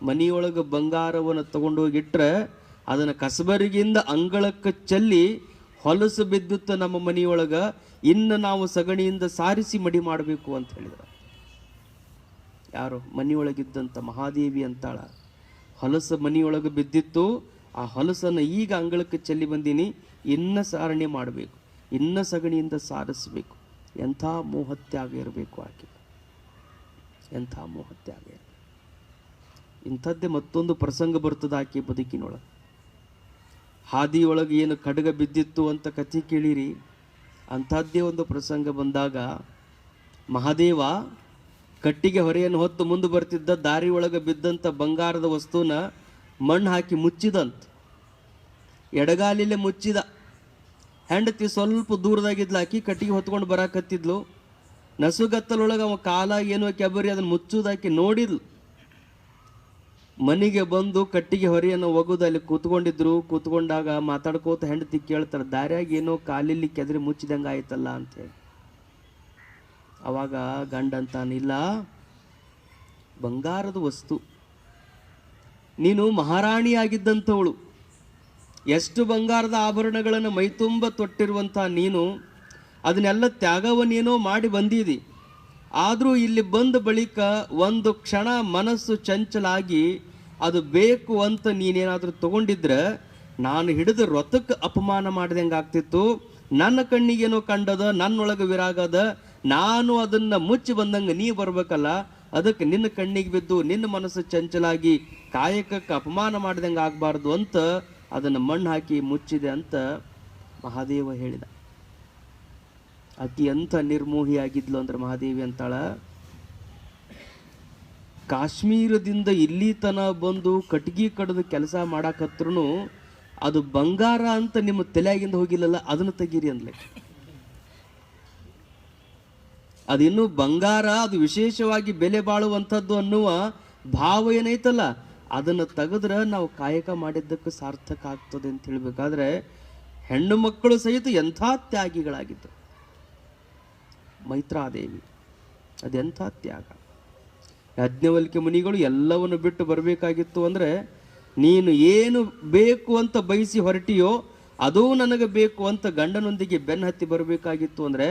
ಮನೆಯೊಳಗೆ ಬಂಗಾರವನ್ನು ತಗೊಂಡೋಗಿಟ್ರೆ ಅದನ್ನು ಕಸಬರಿಗಿಂದ ಅಂಗಳಕ್ಕೆ ಚೆಲ್ಲಿ ಹೊಲಸು ಬಿದ್ದುತ್ತ ನಮ್ಮ ಮನೆಯೊಳಗೆ, ಇನ್ನು ನಾವು ಸಗಣಿಯಿಂದ ಸಾರಿಸಿ ಮಡಿ ಮಾಡಬೇಕು ಅಂತ ಹೇಳಿದ್ರು. ಯಾರು? ಮನೆಯೊಳಗಿದ್ದಂಥ ಮಹಾದೇವಿ ಅಂತಾಳ. ಹೊಲಸು ಮನೆಯೊಳಗೆ ಬಿದ್ದಿತ್ತು, ಆ ಹೊಲಸನ್ನು ಈಗ ಅಂಗಳಕ್ಕೆ ಚೆಲ್ಲಿ ಬಂದೀನಿ, ಇನ್ನು ಸಾರಣೆ ಮಾಡಬೇಕು, ಇನ್ನು ಸಗಣಿಯಿಂದ ಸಾರಿಸಬೇಕು. ಎಂಥ ಮೋಹತ್ಯಾಗ ಇರಬೇಕು ಆಕೆ, ಎಂಥ ಮೋಹತ್ಯಾಗ ಇರಬೇಕು. ಇಂಥದ್ದೇ ಮತ್ತೊಂದು ಪ್ರಸಂಗ ಬರ್ತದೆ ಆಕೆ ಬದುಕಿನೊಳಗೆ. ಹಾದಿಯೊಳಗೆ ಏನು ಖಡ್ಗ ಬಿದ್ದಿತ್ತು ಅಂತ ಕಥೆ ಕೇಳಿರಿ. ಅಂಥದ್ದೇ ಒಂದು ಪ್ರಸಂಗ ಬಂದಾಗ ಮಹಾದೇವ ಕಟ್ಟಿಗೆ ಹೊರೆಯನ್ನು ಹೊತ್ತು ಮುಂದೆ ಬರ್ತಿದ್ದ. ದಾರಿ ಒಳಗೆ ಬಿದ್ದಂಥ ಬಂಗಾರದ ವಸ್ತುನ ಮಣ್ಣು ಹಾಕಿ ಮುಚ್ಚಿದಂತ, ಎಡಗಾಲಿಲೆ ಮುಚ್ಚಿದ. ಹೆಂಡತಿ ಸ್ವಲ್ಪ ದೂರದಾಗಿದ್ಲು, ಆಕಿ ಕಟ್ಟಿಗೆ ಹೊತ್ಕೊಂಡು ಬರಾಕತ್ತಿದ್ಲು. ನಸುಗತ್ತಲೊಳಗೆ ಅವ ಕಾಲ ಏನೋ ಕೆಬರಿ ಅದನ್ನು ಮುಚ್ಚುದಾಕಿ ನೋಡಿದ್ಲು. ಮನೆಗೆ ಬಂದು ಕಟ್ಟಿಗೆ ಹೊರೆಯನ್ನು ಒಗುದು ಅಲ್ಲಿ ಕೂತ್ಕೊಂಡಿದ್ರು. ಕೂತ್ಕೊಂಡಾಗ ಮಾತಾಡ್ಕೋತ ಹೆಂಡತಿ ಕೇಳ್ತಾಳೆ, ದಾರ್ಯಾಗ ಏನೋ ಕಾಲಿಲ್ಲಿ ಕೆದರಿ ಮುಚ್ಚಿದಂಗೆ ಆಯ್ತಲ್ಲ ಅಂತೇಳಿ. ಅವಾಗ ಗಂಡ ಅಂತಾನಿಲ್ಲ, ಬಂಗಾರದ ವಸ್ತು, ನೀನು ಮಹಾರಾಣಿಯಾಗಿದ್ದಂಥವಳು, ಎಷ್ಟು ಬಂಗಾರದ ಆಭರಣಗಳನ್ನು ಮೈತುಂಬ ತೊಟ್ಟಿರುವಂಥ ನೀನು ಅದನ್ನೆಲ್ಲ ತ್ಯಾಗವನ್ನೇನೋ ಮಾಡಿ ಬಂದಿದಿ. ಆದರೂ ಇಲ್ಲಿ ಬಂದ ಬಳಿಕ ಒಂದು ಕ್ಷಣ ಮನಸ್ಸು ಚಂಚಲಾಗಿ ಅದು ಬೇಕು ಅಂತ ನೀನೇನಾದರೂ ತಗೊಂಡಿದ್ರೆ ನಾನು ಹಿಡಿದು ರೊತಕ್ಕೆ ಅಪಮಾನ ಮಾಡಿದಂಗೆ ಆಗ್ತಿತ್ತು. ನನ್ನ ಕಣ್ಣಿಗೇನೋ ಕಂಡದ, ನನ್ನೊಳಗೆ ವಿರಾಗದ, ನಾನು ಅದನ್ನು ಮುಚ್ಚಿ ಬಂದಂಗೆ ನೀ ಬರ್ಬೇಕಲ್ಲ, ಅದಕ್ಕೆ ನಿನ್ನ ಕಣ್ಣಿಗೆ ಬಿದ್ದು ನಿನ್ನ ಮನಸ್ಸು ಚಂಚಲಾಗಿ ಕಾಯಕಕ್ಕೆ ಅಪಮಾನ ಮಾಡಿದಂಗೆ ಆಗಬಾರ್ದು ಅಂತ ಅದನ್ನು ಮಣ್ಣು ಹಾಕಿ ಮುಚ್ಚಿದೆ ಅಂತ ಮಹಾದೇವ ಹೇಳಿದ. ಆಕಿ ಎಂಥ ನಿರ್ಮೋಹಿಯಾಗಿದ್ಲು ಅಂದ್ರೆ ಮಹಾದೇವಿ ಅಂತಾಳ, ಕಾಶ್ಮೀರದಿಂದ ಇಲ್ಲಿ ತನ ಬಂದು ಕಟ್ಗಿ ಕಡ್ದು ಕೆಲಸ ಮಾಡಾಕತ್ರು ಅದು ಬಂಗಾರ ಅಂತ ನಿಮ್ಮ ತಲೆಯಾಗಿಂದ ಹೋಗಿಲ್ಲಲ್ಲ, ಅದನ್ನು ತೆಗೀರಿ ಅಂದ್ಲೆ. ಅದಿನ್ನೂ ಬಂಗಾರ, ಅದು ವಿಶೇಷವಾಗಿ ಬೆಲೆ ಬಾಳುವಂಥದ್ದು ಅನ್ನುವ ಭಾವ ಏನೈತಲ್ಲ ಅದನ್ನು ತೆಗೆದ್ರೆ ನಾವು ಕಾಯಕ ಮಾಡಿದ್ದಕ್ಕೆ ಸಾರ್ಥಕ ಆಗ್ತದೆ ಅಂತ ಹೇಳಬೇಕಾದ್ರೆ ಹೆಣ್ಣು ಮಕ್ಕಳು ಸಹಿತ ಎಂಥ ತ್ಯಾಗಿಗಳಾಗಿದ್ದರು. ಮೈತ್ರಾದೇವಿ ಅದೆಂಥ ತ್ಯಾಗ. ಯಾಜ್ಞವಲ್ಕ್ಯ ಮುನಿಗಳು ಎಲ್ಲವನ್ನು ಬಿಟ್ಟು ಬರಬೇಕಾಗಿತ್ತು ಅಂದರೆ ನೀನು ಏನು ಬೇಕು ಅಂತ ಬಯಸಿ ಹೊರಟಿಯೋ ಅದೂ ನನಗೆ ಬೇಕು ಅಂತ ಗಂಡನೊಂದಿಗೆ ಬೆನ್ನು ಹತ್ತಿ ಬರಬೇಕಾಗಿತ್ತು ಅಂದರೆ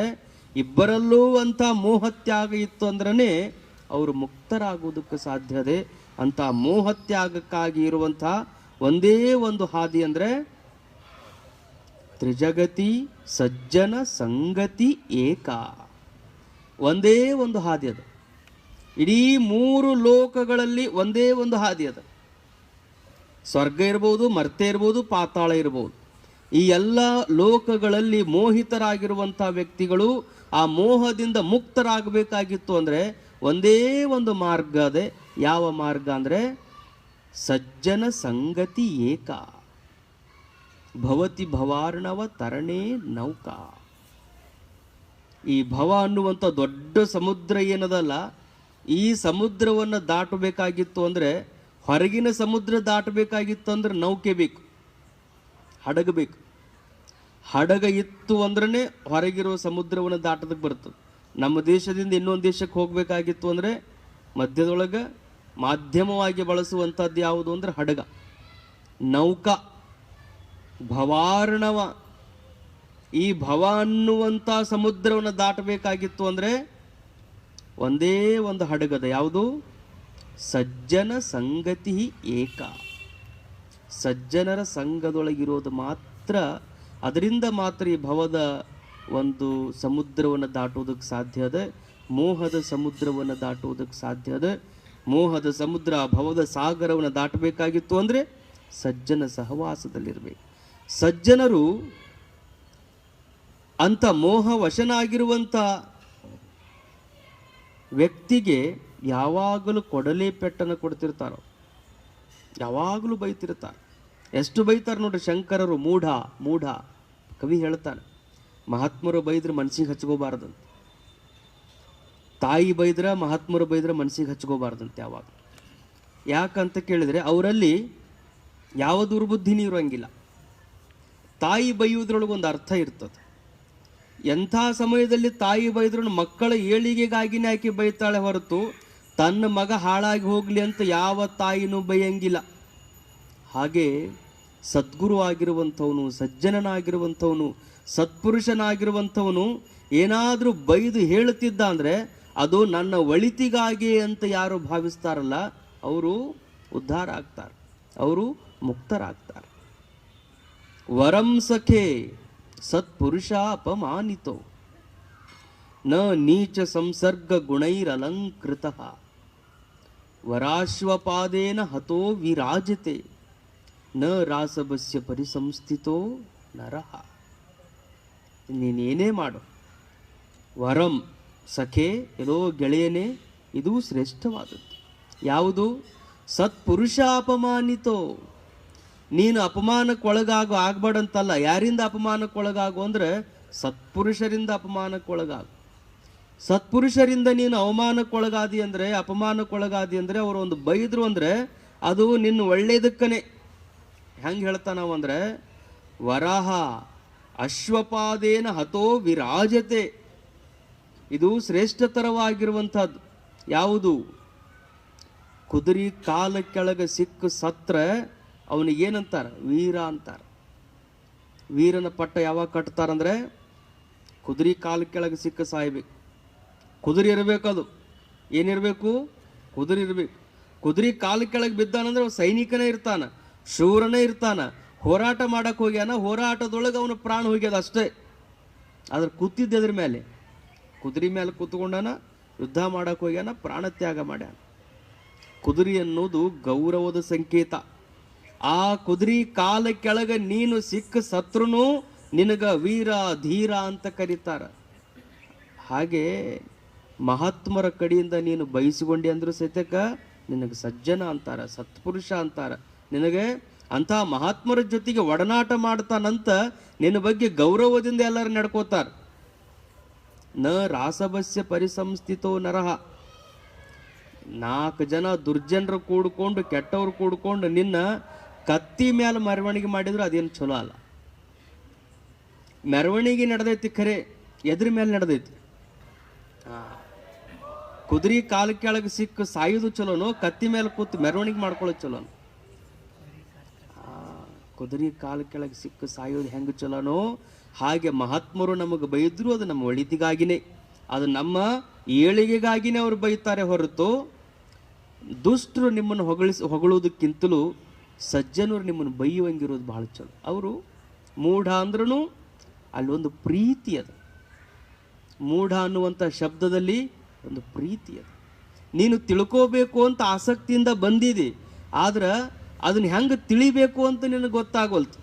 ಇಬ್ಬರಲ್ಲೂ ಅಂತ ಮೋಹತ್ಯಾಗ ಇತ್ತು ಅಂದ್ರೇ ಅವರು ಮುಕ್ತರಾಗುವುದಕ್ಕೆ ಸಾಧ್ಯತೆ. ಅಂತ ಮೋಹತ್ಯಾಗಕ್ಕಾಗಿ ಇರುವಂಥ ಒಂದೇ ಒಂದು ಹಾದಿ ಅಂದರೆ ತ್ರಿಜಗತಿ ಸಜ್ಜನ ಸಂಗತಿ ಏಕ. ಒಂದೇ ಒಂದು ಹಾದಿ ಅದು. ಇಡೀ 3 ಲೋಕಗಳಲ್ಲಿ ಒಂದೇ ಒಂದು ಹಾದಿ ಅದು. ಸ್ವರ್ಗ ಇರ್ಬೋದು, ಮರ್ತೆ ಇರ್ಬೋದು, ಪಾತಾಳ ಇರ್ಬೋದು. ಈ ಎಲ್ಲ ಲೋಕಗಳಲ್ಲಿ ಮೋಹಿತರಾಗಿರುವಂಥ ವ್ಯಕ್ತಿಗಳು ಆ ಮೋಹದಿಂದ ಮುಕ್ತರಾಗಬೇಕಾಗಿತ್ತು ಅಂದರೆ ಒಂದೇ ಒಂದು ಮಾರ್ಗ ಅದೇ. ಯಾವ ಮಾರ್ಗ ಅಂದರೆ ಸಜ್ಜನ ಸಂಗತಿ ಏಕ. ಭವತಿ ಭವಾರ್ಣವ ತರಣೇ ನೌಕಾ. ಈ ಭವ ಅನ್ನುವಂಥ ದೊಡ್ಡ ಸಮುದ್ರ ಏನದಲ್ಲ, ಈ ಸಮುದ್ರವನ್ನು ದಾಟಬೇಕಾಗಿತ್ತು ಅಂದರೆ ಹೊರಗಿನ ಸಮುದ್ರ ದಾಟಬೇಕಾಗಿತ್ತು ಅಂದ್ರೆ ನೌಕೆ ಬೇಕು, ಹಡಗ ಬೇಕು. ಹಡಗ ಇತ್ತು ಅಂದ್ರೇ ಹೊರಗಿರೋ ಸಮುದ್ರವನ್ನು ದಾಟೋದಕ್ಕೆ ಬರ್ತದೆ. ನಮ್ಮ ದೇಶದಿಂದ ಇನ್ನೊಂದು ದೇಶಕ್ಕೆ ಹೋಗಬೇಕಾಗಿತ್ತು ಅಂದರೆ ಮಧ್ಯದೊಳಗೆ ಮಾಧ್ಯಮವಾಗಿ ಬಳಸುವಂಥದ್ದು ಯಾವುದು ಅಂದರೆ ಹಡಗ, ನೌಕಾ, ಭವಾರ್ಣವ. ಈ ಭವ ಅನ್ನುವಂಥ ಸಮುದ್ರವನ್ನು ದಾಟಬೇಕಾಗಿತ್ತು ಅಂದರೆ ಒಂದೇ ಒಂದು ಹಡಗದ. ಯಾವುದು? ಸಜ್ಜನ ಸಂಗತಿ ಏಕ. ಸಜ್ಜನರ ಸಂಘದೊಳಗಿರೋದು ಮಾತ್ರ, ಅದರಿಂದ ಮಾತ್ರ ಈ ಭವದ ಒಂದು ಸಮುದ್ರವನ್ನು ದಾಟುವುದಕ್ಕೆ ಸಾಧ್ಯ ಅದ. ಮೋಹದ ಸಮುದ್ರವನ್ನು ದಾಟುವುದಕ್ಕೆ ಸಾಧ್ಯ ಅದ. ಮೋಹದ ಸಮುದ್ರ, ಭವದ ಸಾಗರವನ್ನು ದಾಟಬೇಕಾಗಿತ್ತು ಅಂದರೆ ಸಜ್ಜನ ಸಹವಾಸದಲ್ಲಿರಬೇಕು. ಸಜ್ಜನರು ಅಂತ ಮೋಹ ವಶನಾಗಿರುವಂಥ ವ್ಯಕ್ತಿಗೆ ಯಾವಾಗಲೂ ಕೊಡಲೇ ಪೆಟ್ಟನ್ನು ಕೊಡ್ತಿರ್ತಾರೋ, ಯಾವಾಗಲೂ ಬೈತಿರ್ತಾರೆ. ಎಷ್ಟು ಬೈತಾರೆ ನೋಡ್ರಿ ಶಂಕರರು. ಮೂಢ ಮೂಢ ಕವಿ ಹೇಳ್ತಾನೆ, ಮಹಾತ್ಮರು ಬೈದ್ರೆ ಮನಸ್ಸಿಗೆ ಹಚ್ಕೋಬಾರ್ದಂತೆ, ತಾಯಿ ಬೈದ್ರೆ ಮಹಾತ್ಮರು ಬೈದ್ರೆ ಮನಸ್ಸಿಗೆ ಹಚ್ಕೋಬಾರ್ದಂತೆ ಯಾವಾಗ. ಯಾಕಂತ ಕೇಳಿದರೆ ಅವರಲ್ಲಿ ಯಾವ ದುರ್ಬುದ್ಧಿನೂ ಇರೋಂಗಿಲ್ಲ. ತಾಯಿ ಬೈಯುವುದ್ರೊಳಗೊಂದು ಅರ್ಥ ಇರ್ತದೆ. ಎಂಥ ಸಮಯದಲ್ಲಿ ತಾಯಿ ಬೈದ್ರೂ ಮಕ್ಕಳ ಏಳಿಗೆಗಾಗಿನೇ ಆಕೆ ಬೈತಾಳೆ ಹೊರತು ತನ್ನ ಮಗ ಹಾಳಾಗಿ ಹೋಗಲಿ ಅಂತ ಯಾವ ತಾಯಿನೂ ಬೈಯಂಗಿಲ್ಲ. ಹಾಗೆ ಸದ್ಗುರು ಆಗಿರುವಂಥವನು, ಸಜ್ಜನನಾಗಿರುವಂಥವನು, ಸತ್ಪುರುಷನಾಗಿರುವಂಥವನು ಏನಾದರೂ ಬೈದು ಹೇಳುತ್ತಿದ್ದ ಅಂದರೆ ಅದು ನನ್ನ ಒಳಿತಿಗಾಗಿ ಅಂತ ಯಾರು ಭಾವಿಸ್ತಾರಲ್ಲ ಅವರು ಉದ್ಧಾರ ಆಗ್ತಾರೆ, ಅವರು ಮುಕ್ತರಾಗ್ತಾರೆ. ವರಂ ಸಖೇ ಸತ್ಪುರುಷ ಅಪಮಾನಿತೋ ನ ನೀಚ ಸಂಸರ್ಗ ಗುಣೈರಲಂಕೃತ ವರಾಶ್ವಪಾದೇನ ಹತೋ ವಿರಾಜತೆ ನ ರಾಸಭಸ್ಯ ಪರಿಸಂಸ್ಥಿತೋ ನರಹ. ನೀನೇನೇ ಮಾಡು, ವರಂ ಸಖೆ, ಎಲ್ಲೋ ಗೆಳೆಯನೇ, ಇದು ಶ್ರೇಷ್ಠವಾದದ್ದು. ಯಾವುದು? ಸತ್ಪುರುಷ ಅಪಮಾನಿತೋ. ನೀನು ಅಪಮಾನಕ್ಕೊಳಗಾಗೋ ಆಗ್ಬೇಡಂತಲ್ಲ. ಯಾರಿಂದ ಅಪಮಾನಕ್ಕೊಳಗಾಗು ಅಂದರೆ ಸತ್ಪುರುಷರಿಂದ ಅಪಮಾನಕ್ಕೊಳಗಾಗು. ಸತ್ಪುರುಷರಿಂದ ನೀನು ಅವಮಾನಕ್ಕೊಳಗಾದಿ ಅಂದರೆ, ಅಪಮಾನಕ್ಕೊಳಗಾದಿ ಅಂದರೆ, ಅವರು ಒಂದು ಬೈದರು ಅಂದರೆ ಅದು ನಿನ್ನ ಒಳ್ಳೆಯದಕ್ಕನೇ. ಹೆಂಗೆ ಹೇಳ್ತಾನವ ಅಂದರೆ ವರಹ ಅಶ್ವಪಾದೇನ ಹತೋ ವಿರಾಜತೆ. ಇದು ಶ್ರೇಷ್ಠತರವಾಗಿರುವಂಥದ್ದು. ಯಾವುದು? ಕುದುರೆ ಕಾಲ ಕೆಳಗೆ ಸಿಕ್ಕು ಸತ್ರ ಅವನಿಗೇನಂತಾರೆ? ವೀರ ಅಂತಾರೆ. ವೀರನ ಪಟ್ಟ ಯಾವಾಗ ಕಟ್ತಾರಂದ್ರೆ ಕುದುರೆ ಕಾಲ ಕೆಳಗೆ ಸಿಕ್ಕ ಸಾಯ್ಬೇಕು. ಕುದುರೆ ಇರಬೇಕದು. ಏನಿರಬೇಕು? ಕುದುರೆ ಇರಬೇಕು. ಕುದುರೆ ಕಾಲ ಕೆಳಗೆ ಬಿದ್ದಾನಂದ್ರೆ ಅವ ಸೈನಿಕನೇ ಇರ್ತಾನ, ಶೂರನೇ ಇರ್ತಾನ. ಹೋರಾಟ ಮಾಡಕ್ಕೆ ಹೋಗ್ಯಾನ, ಹೋರಾಟದೊಳಗೆ ಅವನ ಪ್ರಾಣ ಹೋಗ್ಯದ ಅಷ್ಟೇ. ಆದ್ರೆ ಕೂತಿದ್ದದ್ರ ಮೇಲೆ, ಕುದುರೆ ಮೇಲೆ ಕೂತ್ಕೊಂಡಾನ, ಯುದ್ಧ ಮಾಡಕ್ಕೆ ಹೋಗ್ಯಾನ, ಪ್ರಾಣ ತ್ಯಾಗ ಮಾಡ್ಯಾನ. ಕುದುರೆ ಅನ್ನೋದು ಗೌರವದ ಸಂಕೇತ. ಆ ಕುದುರೆ ಕಾಲ ಕೆಳಗೆ ನೀನು ಸಿಕ್ಕ ಸತ್ರುನು ನಿನಗ ವೀರ ಧೀರ ಅಂತ ಕರೀತಾರ. ಹಾಗೆ ಮಹಾತ್ಮರ ಕಡೆಯಿಂದ ನೀನು ಬಯಸಿಕೊಂಡಿ ಅಂದ್ರೂ ಸಹಿತಕ ನಿನಗೆ ಸಜ್ಜನ ಅಂತಾರ, ಸತ್ಪುರುಷ ಅಂತಾರ. ನಿನಗೆ ಅಂಥ ಮಹಾತ್ಮರ ಜೊತೆಗೆ ಒಡನಾಟ ಮಾಡ್ತಾನಂತ ನಿನ್ನ ಬಗ್ಗೆ ಗೌರವದಿಂದ ಎಲ್ಲರೂ ನಡ್ಕೋತಾರ. ನ ರಾಸಭಸ್ಯ ಪರಿಸಂಸ್ಥಿತೋ ನರಹ. 4 ಜನ ದುರ್ಜನರು ಕೂಡ್ಕೊಂಡು ಕೆಟ್ಟವ್ರು ಕೂಡ್ಕೊಂಡು ನಿನ್ನ ಕತ್ತಿ ಮೇಲೆ ಮೆರವಣಿಗೆ ಮಾಡಿದ್ರು ಅದೇನು ಚಲೋ ಅಲ್ಲ. ಮೆರವಣಿಗೆ ನಡೆದೈತಿ ಖರೆ, ಎದ್ರ ಮೇಲೆ ನಡೆದೈತಿ? ಕುದುರೆ ಕಾಲ ಕೆಳಗೆ ಸಿಕ್ಕ ಸಾಯೋದು ಚಲೋನೋ, ಕತ್ತಿ ಮೇಲೆ ಕೂತು ಮೆರವಣಿಗೆ ಮಾಡ್ಕೊಳ್ಳೋದು ಚಲೋನು? ಕುದುರೆ ಕಾಲ ಕೆಳಗೆ ಸಿಕ್ಕ ಸಾಯೋದು ಹೆಂಗೆ ಚಲೋನೋ ಹಾಗೆ ಮಹಾತ್ಮರು ನಮಗೆ ಬೈದ್ರು ಅದು ನಮ್ಮ ಒಳಿತಿಗಾಗಿನೇ, ಅದು ನಮ್ಮ ಏಳಿಗೆಗಾಗಿನೇ ಅವ್ರು ಬೈತಾರೆ ಹೊರತು ದುಷ್ಟರು ನಿಮ್ಮನ್ನು ಹೊಗಳುವುದಕ್ಕಿಂತಲೂ ಸಜ್ಜನರು ನಿಮ್ಮನ್ನು ಬೈಯುವಂಗಿರೋದು ಬಹಳ ಚಲೋ. ಅವರು ಮೂಢ ಅಂದ್ರೂ ಅಲ್ಲೊಂದು ಪ್ರೀತಿ ಅದು. ಮೂಢ ಅನ್ನುವಂಥ ಶಬ್ದದಲ್ಲಿ ಒಂದು ಪ್ರೀತಿ ಅದು. ನೀನು ತಿಳ್ಕೋಬೇಕು ಅಂತ ಆಸಕ್ತಿಯಿಂದ ಬಂದಿದೆ, ಆದ್ರೆ ಅದನ್ನ ಹೆಂಗೆ ತಿಳಿಬೇಕು ಅಂತ ನಿನಗೆ ಗೊತ್ತಾಗೋಲ್ತು.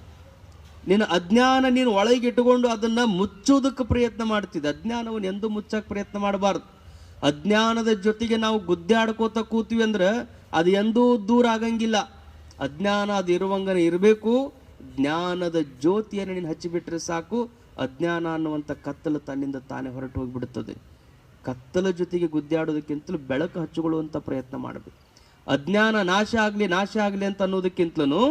ನಿನ್ನ ಅಜ್ಞಾನ ನೀನು ಒಳಗಿಟ್ಟುಕೊಂಡು ಅದನ್ನು ಮುಚ್ಚೋದಕ್ಕೆ ಪ್ರಯತ್ನ ಮಾಡ್ತಿದ್ದೆ. ಅಜ್ಞಾನವನ್ನು ಎಂದೂ ಮುಚ್ಚಕ್ಕೆ ಪ್ರಯತ್ನ ಮಾಡಬಾರ್ದು. ಅಜ್ಞಾನದ ಜೊತೆಗೆ ನಾವು ಗುದ್ದಾಡ್ಕೋತ ಕೂತೀವಿ ಅಂದ್ರೆ ಅದು ಎಂದೂ ದೂರ ಆಗಂಗಿಲ್ಲ. ಅಜ್ಞಾನ ಅದು ಇರುವಂಗನೇ ಇರಬೇಕು. ಜ್ಞಾನದ ಜ್ಯೋತಿಯನ್ನು ನೀನು ಹಚ್ಚಿಬಿಟ್ರೆ ಸಾಕು, ಅಜ್ಞಾನ ಅನ್ನುವಂಥ ಕತ್ತಲು ತನ್ನಿಂದ ತಾನೇ ಹೊರಟು ಹೋಗಿಬಿಡುತ್ತದೆ. ಕತ್ತಲ ಜೊತೆಗೆ ಗುದ್ದಾಡೋದಕ್ಕಿಂತಲೂ ಬೆಳಕು ಹಚ್ಚಿಕೊಳ್ಳುವಂಥ ಪ್ರಯತ್ನ ಮಾಡಬೇಕು. ಅಜ್ಞಾನ ನಾಶ ಆಗಲಿ ಅಂತ ಅನ್ನೋದಕ್ಕಿಂತಲೂ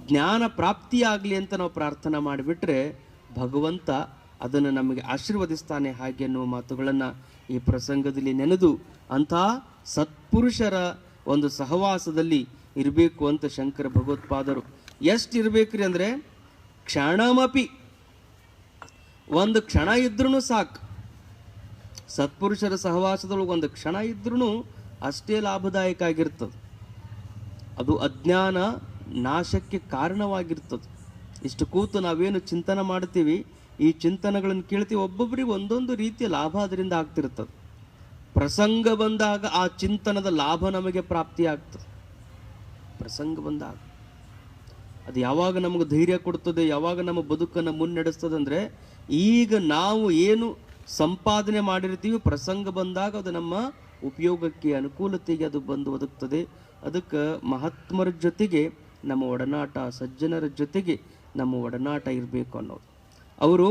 ಜ್ಞಾನ ಪ್ರಾಪ್ತಿಯಾಗಲಿ ಅಂತ ನಾವು ಪ್ರಾರ್ಥನೆ ಮಾಡಿಬಿಟ್ರೆ ಭಗವಂತ ಅದನ್ನು ನಮಗೆ ಆಶೀರ್ವದಿಸ್ತಾನೆ. ಹಾಗೆ ಅನ್ನುವ ಮಾತುಗಳನ್ನು ಈ ಪ್ರಸಂಗದಲ್ಲಿ ನೆನೆದು ಅಂಥ ಸತ್ಪುರುಷರ ಒಂದು ಸಹವಾಸದಲ್ಲಿ ಇರಬೇಕು ಅಂತ ಶಂಕರ ಭಗವತ್ಪಾದರು ಎಷ್ಟು ಇರಬೇಕ್ರಿ ಅಂದರೆ, ಕ್ಷಣಮಪಿ ಒಂದು ಕ್ಷಣ ಇದ್ರೂ ಸಾಕು. ಸತ್ಪುರುಷರ ಸಹವಾಸದೊಳಗೆ ಒಂದು ಕ್ಷಣ ಇದ್ರೂ ಅಷ್ಟೇ ಲಾಭದಾಯಕ ಆಗಿರ್ತದೆ. ಅದು ಅಜ್ಞಾನ ನಾಶಕ್ಕೆ ಕಾರಣವಾಗಿರ್ತದೆ. ಇಷ್ಟು ಕೂತು ನಾವೇನು ಚಿಂತನೆ ಮಾಡ್ತೀವಿ, ಈ ಚಿಂತನೆಗಳನ್ನು ಕೇಳ್ತೀವಿ, ಒಬ್ಬೊಬ್ಬರಿಗೆ ಒಂದೊಂದು ರೀತಿಯ ಲಾಭ ಅದರಿಂದ ಆಗ್ತಿರ್ತದೆ. ಪ್ರಸಂಗ ಬಂದಾಗ ಆ ಚಿಂತನದ ಲಾಭ ನಮಗೆ ಪ್ರಾಪ್ತಿಯಾಗ್ತದೆ. ಪ್ರಸಂಗ ಬಂದಾಗ ಅದು ಯಾವಾಗ ನಮಗೆ ಧೈರ್ಯ ಕೊಡ್ತದೆ, ಯಾವಾಗ ನಮ್ಮ ಬದುಕನ್ನು ಮುನ್ನಡೆಸ್ತದೆ ಅಂದರೆ, ಈಗ ನಾವು ಏನು ಸಂಪಾದನೆ ಮಾಡಿರ್ತೀವಿ ಪ್ರಸಂಗ ಬಂದಾಗ ಅದು ನಮ್ಮ ಉಪಯೋಗಕ್ಕೆ ಅನುಕೂಲತೆಗೆ ಅದು ಬಂದು ಒದಗ್ತದೆ. ಅದಕ್ಕೆ ಮಹಾತ್ಮರ ಜೊತೆಗೆ ನಮ್ಮ ಒಡನಾಟ, ಸಜ್ಜನರ ಜೊತೆಗೆ ನಮ್ಮ ಒಡನಾಟ ಇರಬೇಕು ಅನ್ನೋದು. ಅವರು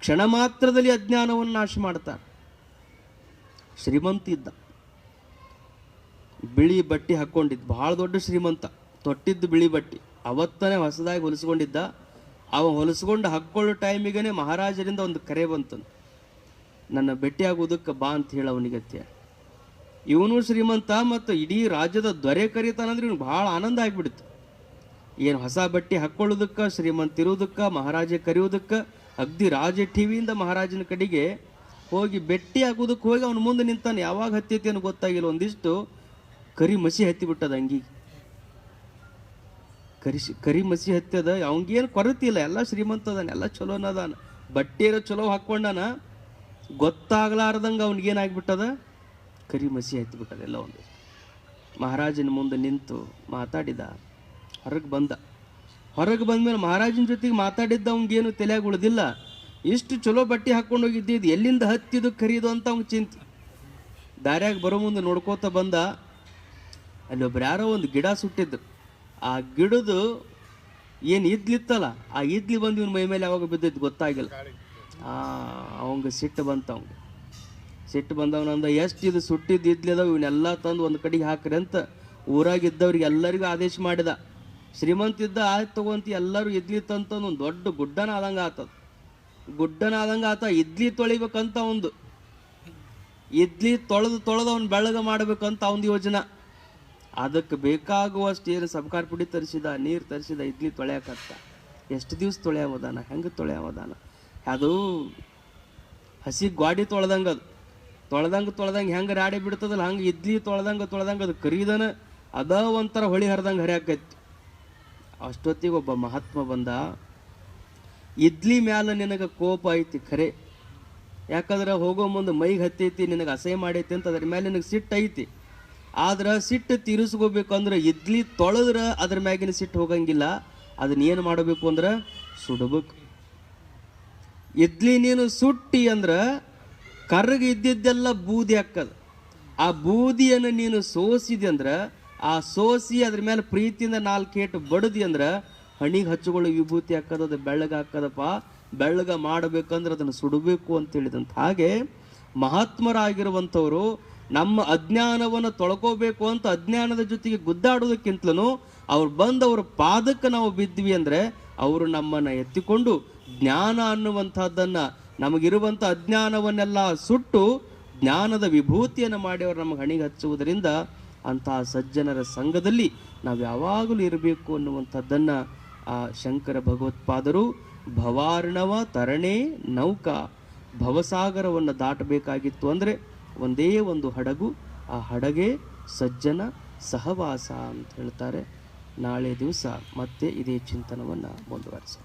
ಕ್ಷಣ ಮಾತ್ರದಲ್ಲಿ ಅಜ್ಞಾನವನ್ನು ನಾಶ ಮಾಡ್ತಾರೆ. ಶ್ರೀಮಂತ ಇದ್ದ, ಬಿಳಿ ಬಟ್ಟೆ ಹಾಕ್ಕೊಂಡಿದ್ದ, ಭಾಳ ದೊಡ್ಡ ಶ್ರೀಮಂತ, ತೊಟ್ಟಿದ್ದು ಬಿಳಿ ಬಟ್ಟೆ, ಅವತ್ತನೇ ಹೊಸದಾಗಿ ಹೊಲಿಸ್ಕೊಂಡಿದ್ದ. ಅವ ಹೊಲಿಸ್ಕೊಂಡು ಹಾಕ್ಕೊಳ್ಳೋ ಟೈಮಿಗೆ ಮಹಾರಾಜರಿಂದ ಒಂದು ಕರೆ ಬಂತು, ನನ್ನ ಭೇಟಿಯಾಗೋದಕ್ಕೆ ಬಾ ಅಂತ ಹೇಳಿ ಅವನಿಗತ್ಯ. ಇವನು ಶ್ರೀಮಂತ ಮತ್ತು ಇಡೀ ರಾಜ್ಯದ ದೊರೆ ಕರೀತಾನಂದ್ರೆ ಇವ್ನು ಭಾಳ ಆನಂದ ಆಗಿಬಿಡ್ತು. ಏನು ಹೊಸ ಬಟ್ಟೆ ಹಾಕ್ಕೊಳ್ಳೋದಕ್ಕೆ, ಶ್ರೀಮಂತ ಇರೋದಕ್ಕೆ, ಮಹಾರಾಜ ಕರೆಯೋದಕ್ಕೆ ಅಗ್ದಿ ರಾಜ ಟಿವಿಯಿಂದ ಮಹಾರಾಜನ ಕಡೆಗೆ ಹೋಗಿ ಭೇಟಿ ಆಗೋದಕ್ಕೆ ಹೋಗಿ ಅವನು ಮುಂದೆ ನಿಂತಾನೆ. ಯಾವಾಗ ಹತ್ತೈತಿ ಅನ್ನೋ ಗೊತ್ತಾಗಿಲ್ಲ, ಒಂದಿಷ್ಟು ಕರಿ ಮಸಿ ಹತ್ತಿಬಿಟ್ಟದ ಅಂಗಿ, ಕರಿ ಮಸಿ ಹತ್ತದ. ಅವಂಗೇನು ಕೊರತೆ ಇಲ್ಲ, ಎಲ್ಲ ಶ್ರೀಮಂತ ಅದಾನ, ಎಲ್ಲ ಚಲೋನ ಅದಾನ, ಬಟ್ಟೆರ ಚಲೋ ಹಾಕ್ಕೊಂಡಾನ, ಗೊತ್ತಾಗ್ಲಾರ್ದಂಗೆ ಅವ್ನಿಗೇನಾಗ್ಬಿಟ್ಟದ ಕರಿ ಮಸಿ ಹತ್ತಿಬಿಟ್ಟದ ಎಲ್ಲ. ಒಂದು ಮಹಾರಾಜನ ಮುಂದೆ ನಿಂತು ಮಾತಾಡಿದ, ಹೊರಗೆ ಬಂದ್ಮೇಲೆ ಮಹಾರಾಜನ ಜೊತೆಗೆ ಮಾತಾಡಿದ್ದ ಅವ್ನಿಗೇನು ತಲೆಯಾಗಿ ಉಳಿದಿಲ್ಲ. ಇಷ್ಟು ಚಲೋ ಬಟ್ಟೆ ಹಾಕ್ಕೊಂಡು ಹೋಗಿದ್ದಿದ್ದು ಎಲ್ಲಿಂದ ಹತ್ತಿದು ಕರೀದು ಅಂತ ಅವ್ನು ಚಿಂತೆ. ದಾರ್ಯಾಗ ಬರೋ ಮುಂದೆ ನೋಡ್ಕೋತ ಬಂದ, ಅಲ್ಲಿ ಒಬ್ರು ಯಾರೋ ಒಂದು ಗಿಡ ಸುಟ್ಟಿದ್ರು. ಆ ಗಿಡದು ಏನು ಇದ್ಲಿತ್ತಲ್ಲ, ಆ ಇದ್ಲಿ ಬಂದು ಇವನು ಮೈ ಮೇಲೆ ಯಾವಾಗ ಬಿದ್ದಿದ್ದು ಗೊತ್ತಾಗಿಲ್ಲ. ಅವಂಗೆ ಸಿಟ್ಟು ಬಂದವನಂದ, ಎಷ್ಟು ಇದು ಸುಟ್ಟಿದ್ದು ಇದ್ಲಿ ಅದಾವ, ಇವನ್ನೆಲ್ಲ ತಂದು ಒಂದು ಕಡೆಗೆ ಹಾಕ್ರಿ ಅಂತ ಊರಾಗಿದ್ದವ್ರಿಗೆ ಎಲ್ಲರಿಗೂ ಆದೇಶ ಮಾಡಿದ. ಶ್ರೀಮಂತ ಇದ್ದ, ಆಯ್ತು ತಗೊಂತ ಎಲ್ಲರೂ ಇದ್ಲಿ ತಂತಂದು ಒಂದು ದೊಡ್ಡ ಗುಡ್ಡನ ಆದಂಗೆ ಆತ. ಇದ್ಲಿ ತೊಳಿಬೇಕಂತ ಒಂದು ಇದ್ಲಿ ತೊಳೆದು ಅವ್ನು ಬೆಳಗ ಮಾಡ್ಬೇಕಂತ ಅವನ ಯೋಜನೆ. ಅದಕ್ಕೆ ಬೇಕಾಗುವಷ್ಟು ಏನು ಸಬ್ಕಾರ್ ಪುಡಿ ತರಿಸಿದ, ನೀರು ತರಿಸಿದ, ಇದ್ಲಿ ತೊಳೆಯಕತ್ತ. ಎಷ್ಟು ದಿವ್ಸ ತೊಳೆಯವದಾನ, ಹೆಂಗೆ ತೊಳೆಯವದಾನ, ಅದು ಹಸಿ ಗಾಡಿ ತೊಳೆದಂಗೆ, ಅದು ತೊಳೆದಂಗೆ ಹೆಂಗೆ ರಾಡಿ ಬಿಡ್ತದಲ್ಲ ಹಂಗೆ ಇದ್ಲಿ ತೊಳೆದಂಗೆ ಅದು ಕರೀದನ ಅದ ಒಂಥರ ಹೊಳಿ ಹರಿದಂಗೆ ಹರಿಯಾಕೈತಿ. ಅಷ್ಟೊತ್ತಿಗೆ ಒಬ್ಬ ಮಹಾತ್ಮ ಬಂದ. ಇದ್ಲಿ ಮ್ಯಾಲ ನಿನಗೆ ಕೋಪ ಐತಿ ಖರೆ, ಯಾಕಂದ್ರೆ ಹೋಗೋ ಮುಂದೆ ಮೈಗೆ ಹತ್ತೈತಿ, ನಿನಗೆ ಅಸಹ್ಯ ಮಾಡೈತಿ ಅಂತ ಅದ್ರ ಮೇಲೆ ನಿನಗೆ ಸಿಟ್ಟು ಐತಿ. ಆದ್ರೆ ಸಿಟ್ಟು ತೀರಿಸ್ಕೋಬೇಕಂದ್ರೆ ಇದ್ಲಿ ತೊಳೆದ್ರೆ ಅದ್ರ ಮ್ಯಾಗಿನ ಸಿಟ್ಟು ಹೋಗಂಗಿಲ್ಲ. ಅದನ್ನ ಏನು ಮಾಡಬೇಕು ಅಂದ್ರೆ ಸುಡಬೇಕು. ಇದ್ಲಿ ನೀನು ಸುಟ್ಟಿ ಅಂದ್ರೆ ಕರ್ರಗೆ ಇದ್ದಿದ್ದೆಲ್ಲ ಬೂದಿ ಹಾಕದು. ಆ ಬೂದಿಯನ್ನು ನೀನು ಸೋಸಿದೆ ಅಂದ್ರೆ, ಆ ಸೋಸಿ ಅದ್ರ ಮೇಲೆ ಪ್ರೀತಿಯಿಂದ 4 ಏಟು ಬಡದಿ ಅಂದ್ರೆ ಹಣಿಗೆ ಹಚ್ಚುಗಳು ವಿಭೂತಿ ಹಾಕೋದು, ಅದು ಬೆಳ್ಳಗೆ ಹಾಕೋದಪ್ಪ. ಬೆಳ್ಳಗ ಮಾಡಬೇಕಂದ್ರೆ ಅದನ್ನು ಸುಡಬೇಕು ಅಂತ ಹೇಳಿದಂತ. ಹಾಗೆ ಮಹಾತ್ಮರಾಗಿರುವಂಥವರು ನಮ್ಮ ಅಜ್ಞಾನವನ್ನು ತೊಳ್ಕೋಬೇಕು ಅಂತ ಅಜ್ಞಾನದ ಜೊತೆಗೆ ಗುದ್ದಾಡೋದಕ್ಕಿಂತಲೂ ಅವ್ರು ಬಂದು ಅವ್ರ ಪಾದಕ್ಕೆ ನಾವು ಬಿದ್ವಿ ಅಂದರೆ ಅವರು ನಮ್ಮನ್ನು ಎತ್ತಿಕೊಂಡು ಜ್ಞಾನ ಅನ್ನುವಂಥದ್ದನ್ನು, ನಮಗಿರುವಂಥ ಅಜ್ಞಾನವನ್ನೆಲ್ಲ ಸುಟ್ಟು ಜ್ಞಾನದ ವಿಭೂತಿಯನ್ನು ಮಾಡಿ ಅವರು ನಮಗೆ ಹಣಿಗೆ ಹಚ್ಚುವುದರಿಂದ ಅಂತಹ ಸಜ್ಜನರ ಸಂಘದಲ್ಲಿ ನಾವು ಯಾವಾಗಲೂ ಇರಬೇಕು ಅನ್ನುವಂಥದ್ದನ್ನು ಆ ಶಂಕರ ಭಗವತ್ಪಾದರು ಭವಾರ್ಣವ ತರಣೆ ನೌಕಾ, ಭವಸಾಗರವನ್ನು ದಾಟಬೇಕಾಗಿತ್ತು ಅಂದರೆ ಒಂದೇ ಒಂದು ಹಡಗು, ಆ ಹಡಗೆ ಸಜ್ಜನ ಸಹವಾಸ ಅಂತ ಹೇಳ್ತಾರೆ. ನಾಳೆ ದಿವಸ ಮತ್ತೆ ಇದೇ ಚಿಂತನವನ್ನು ಮುಂದುವರಿಸ.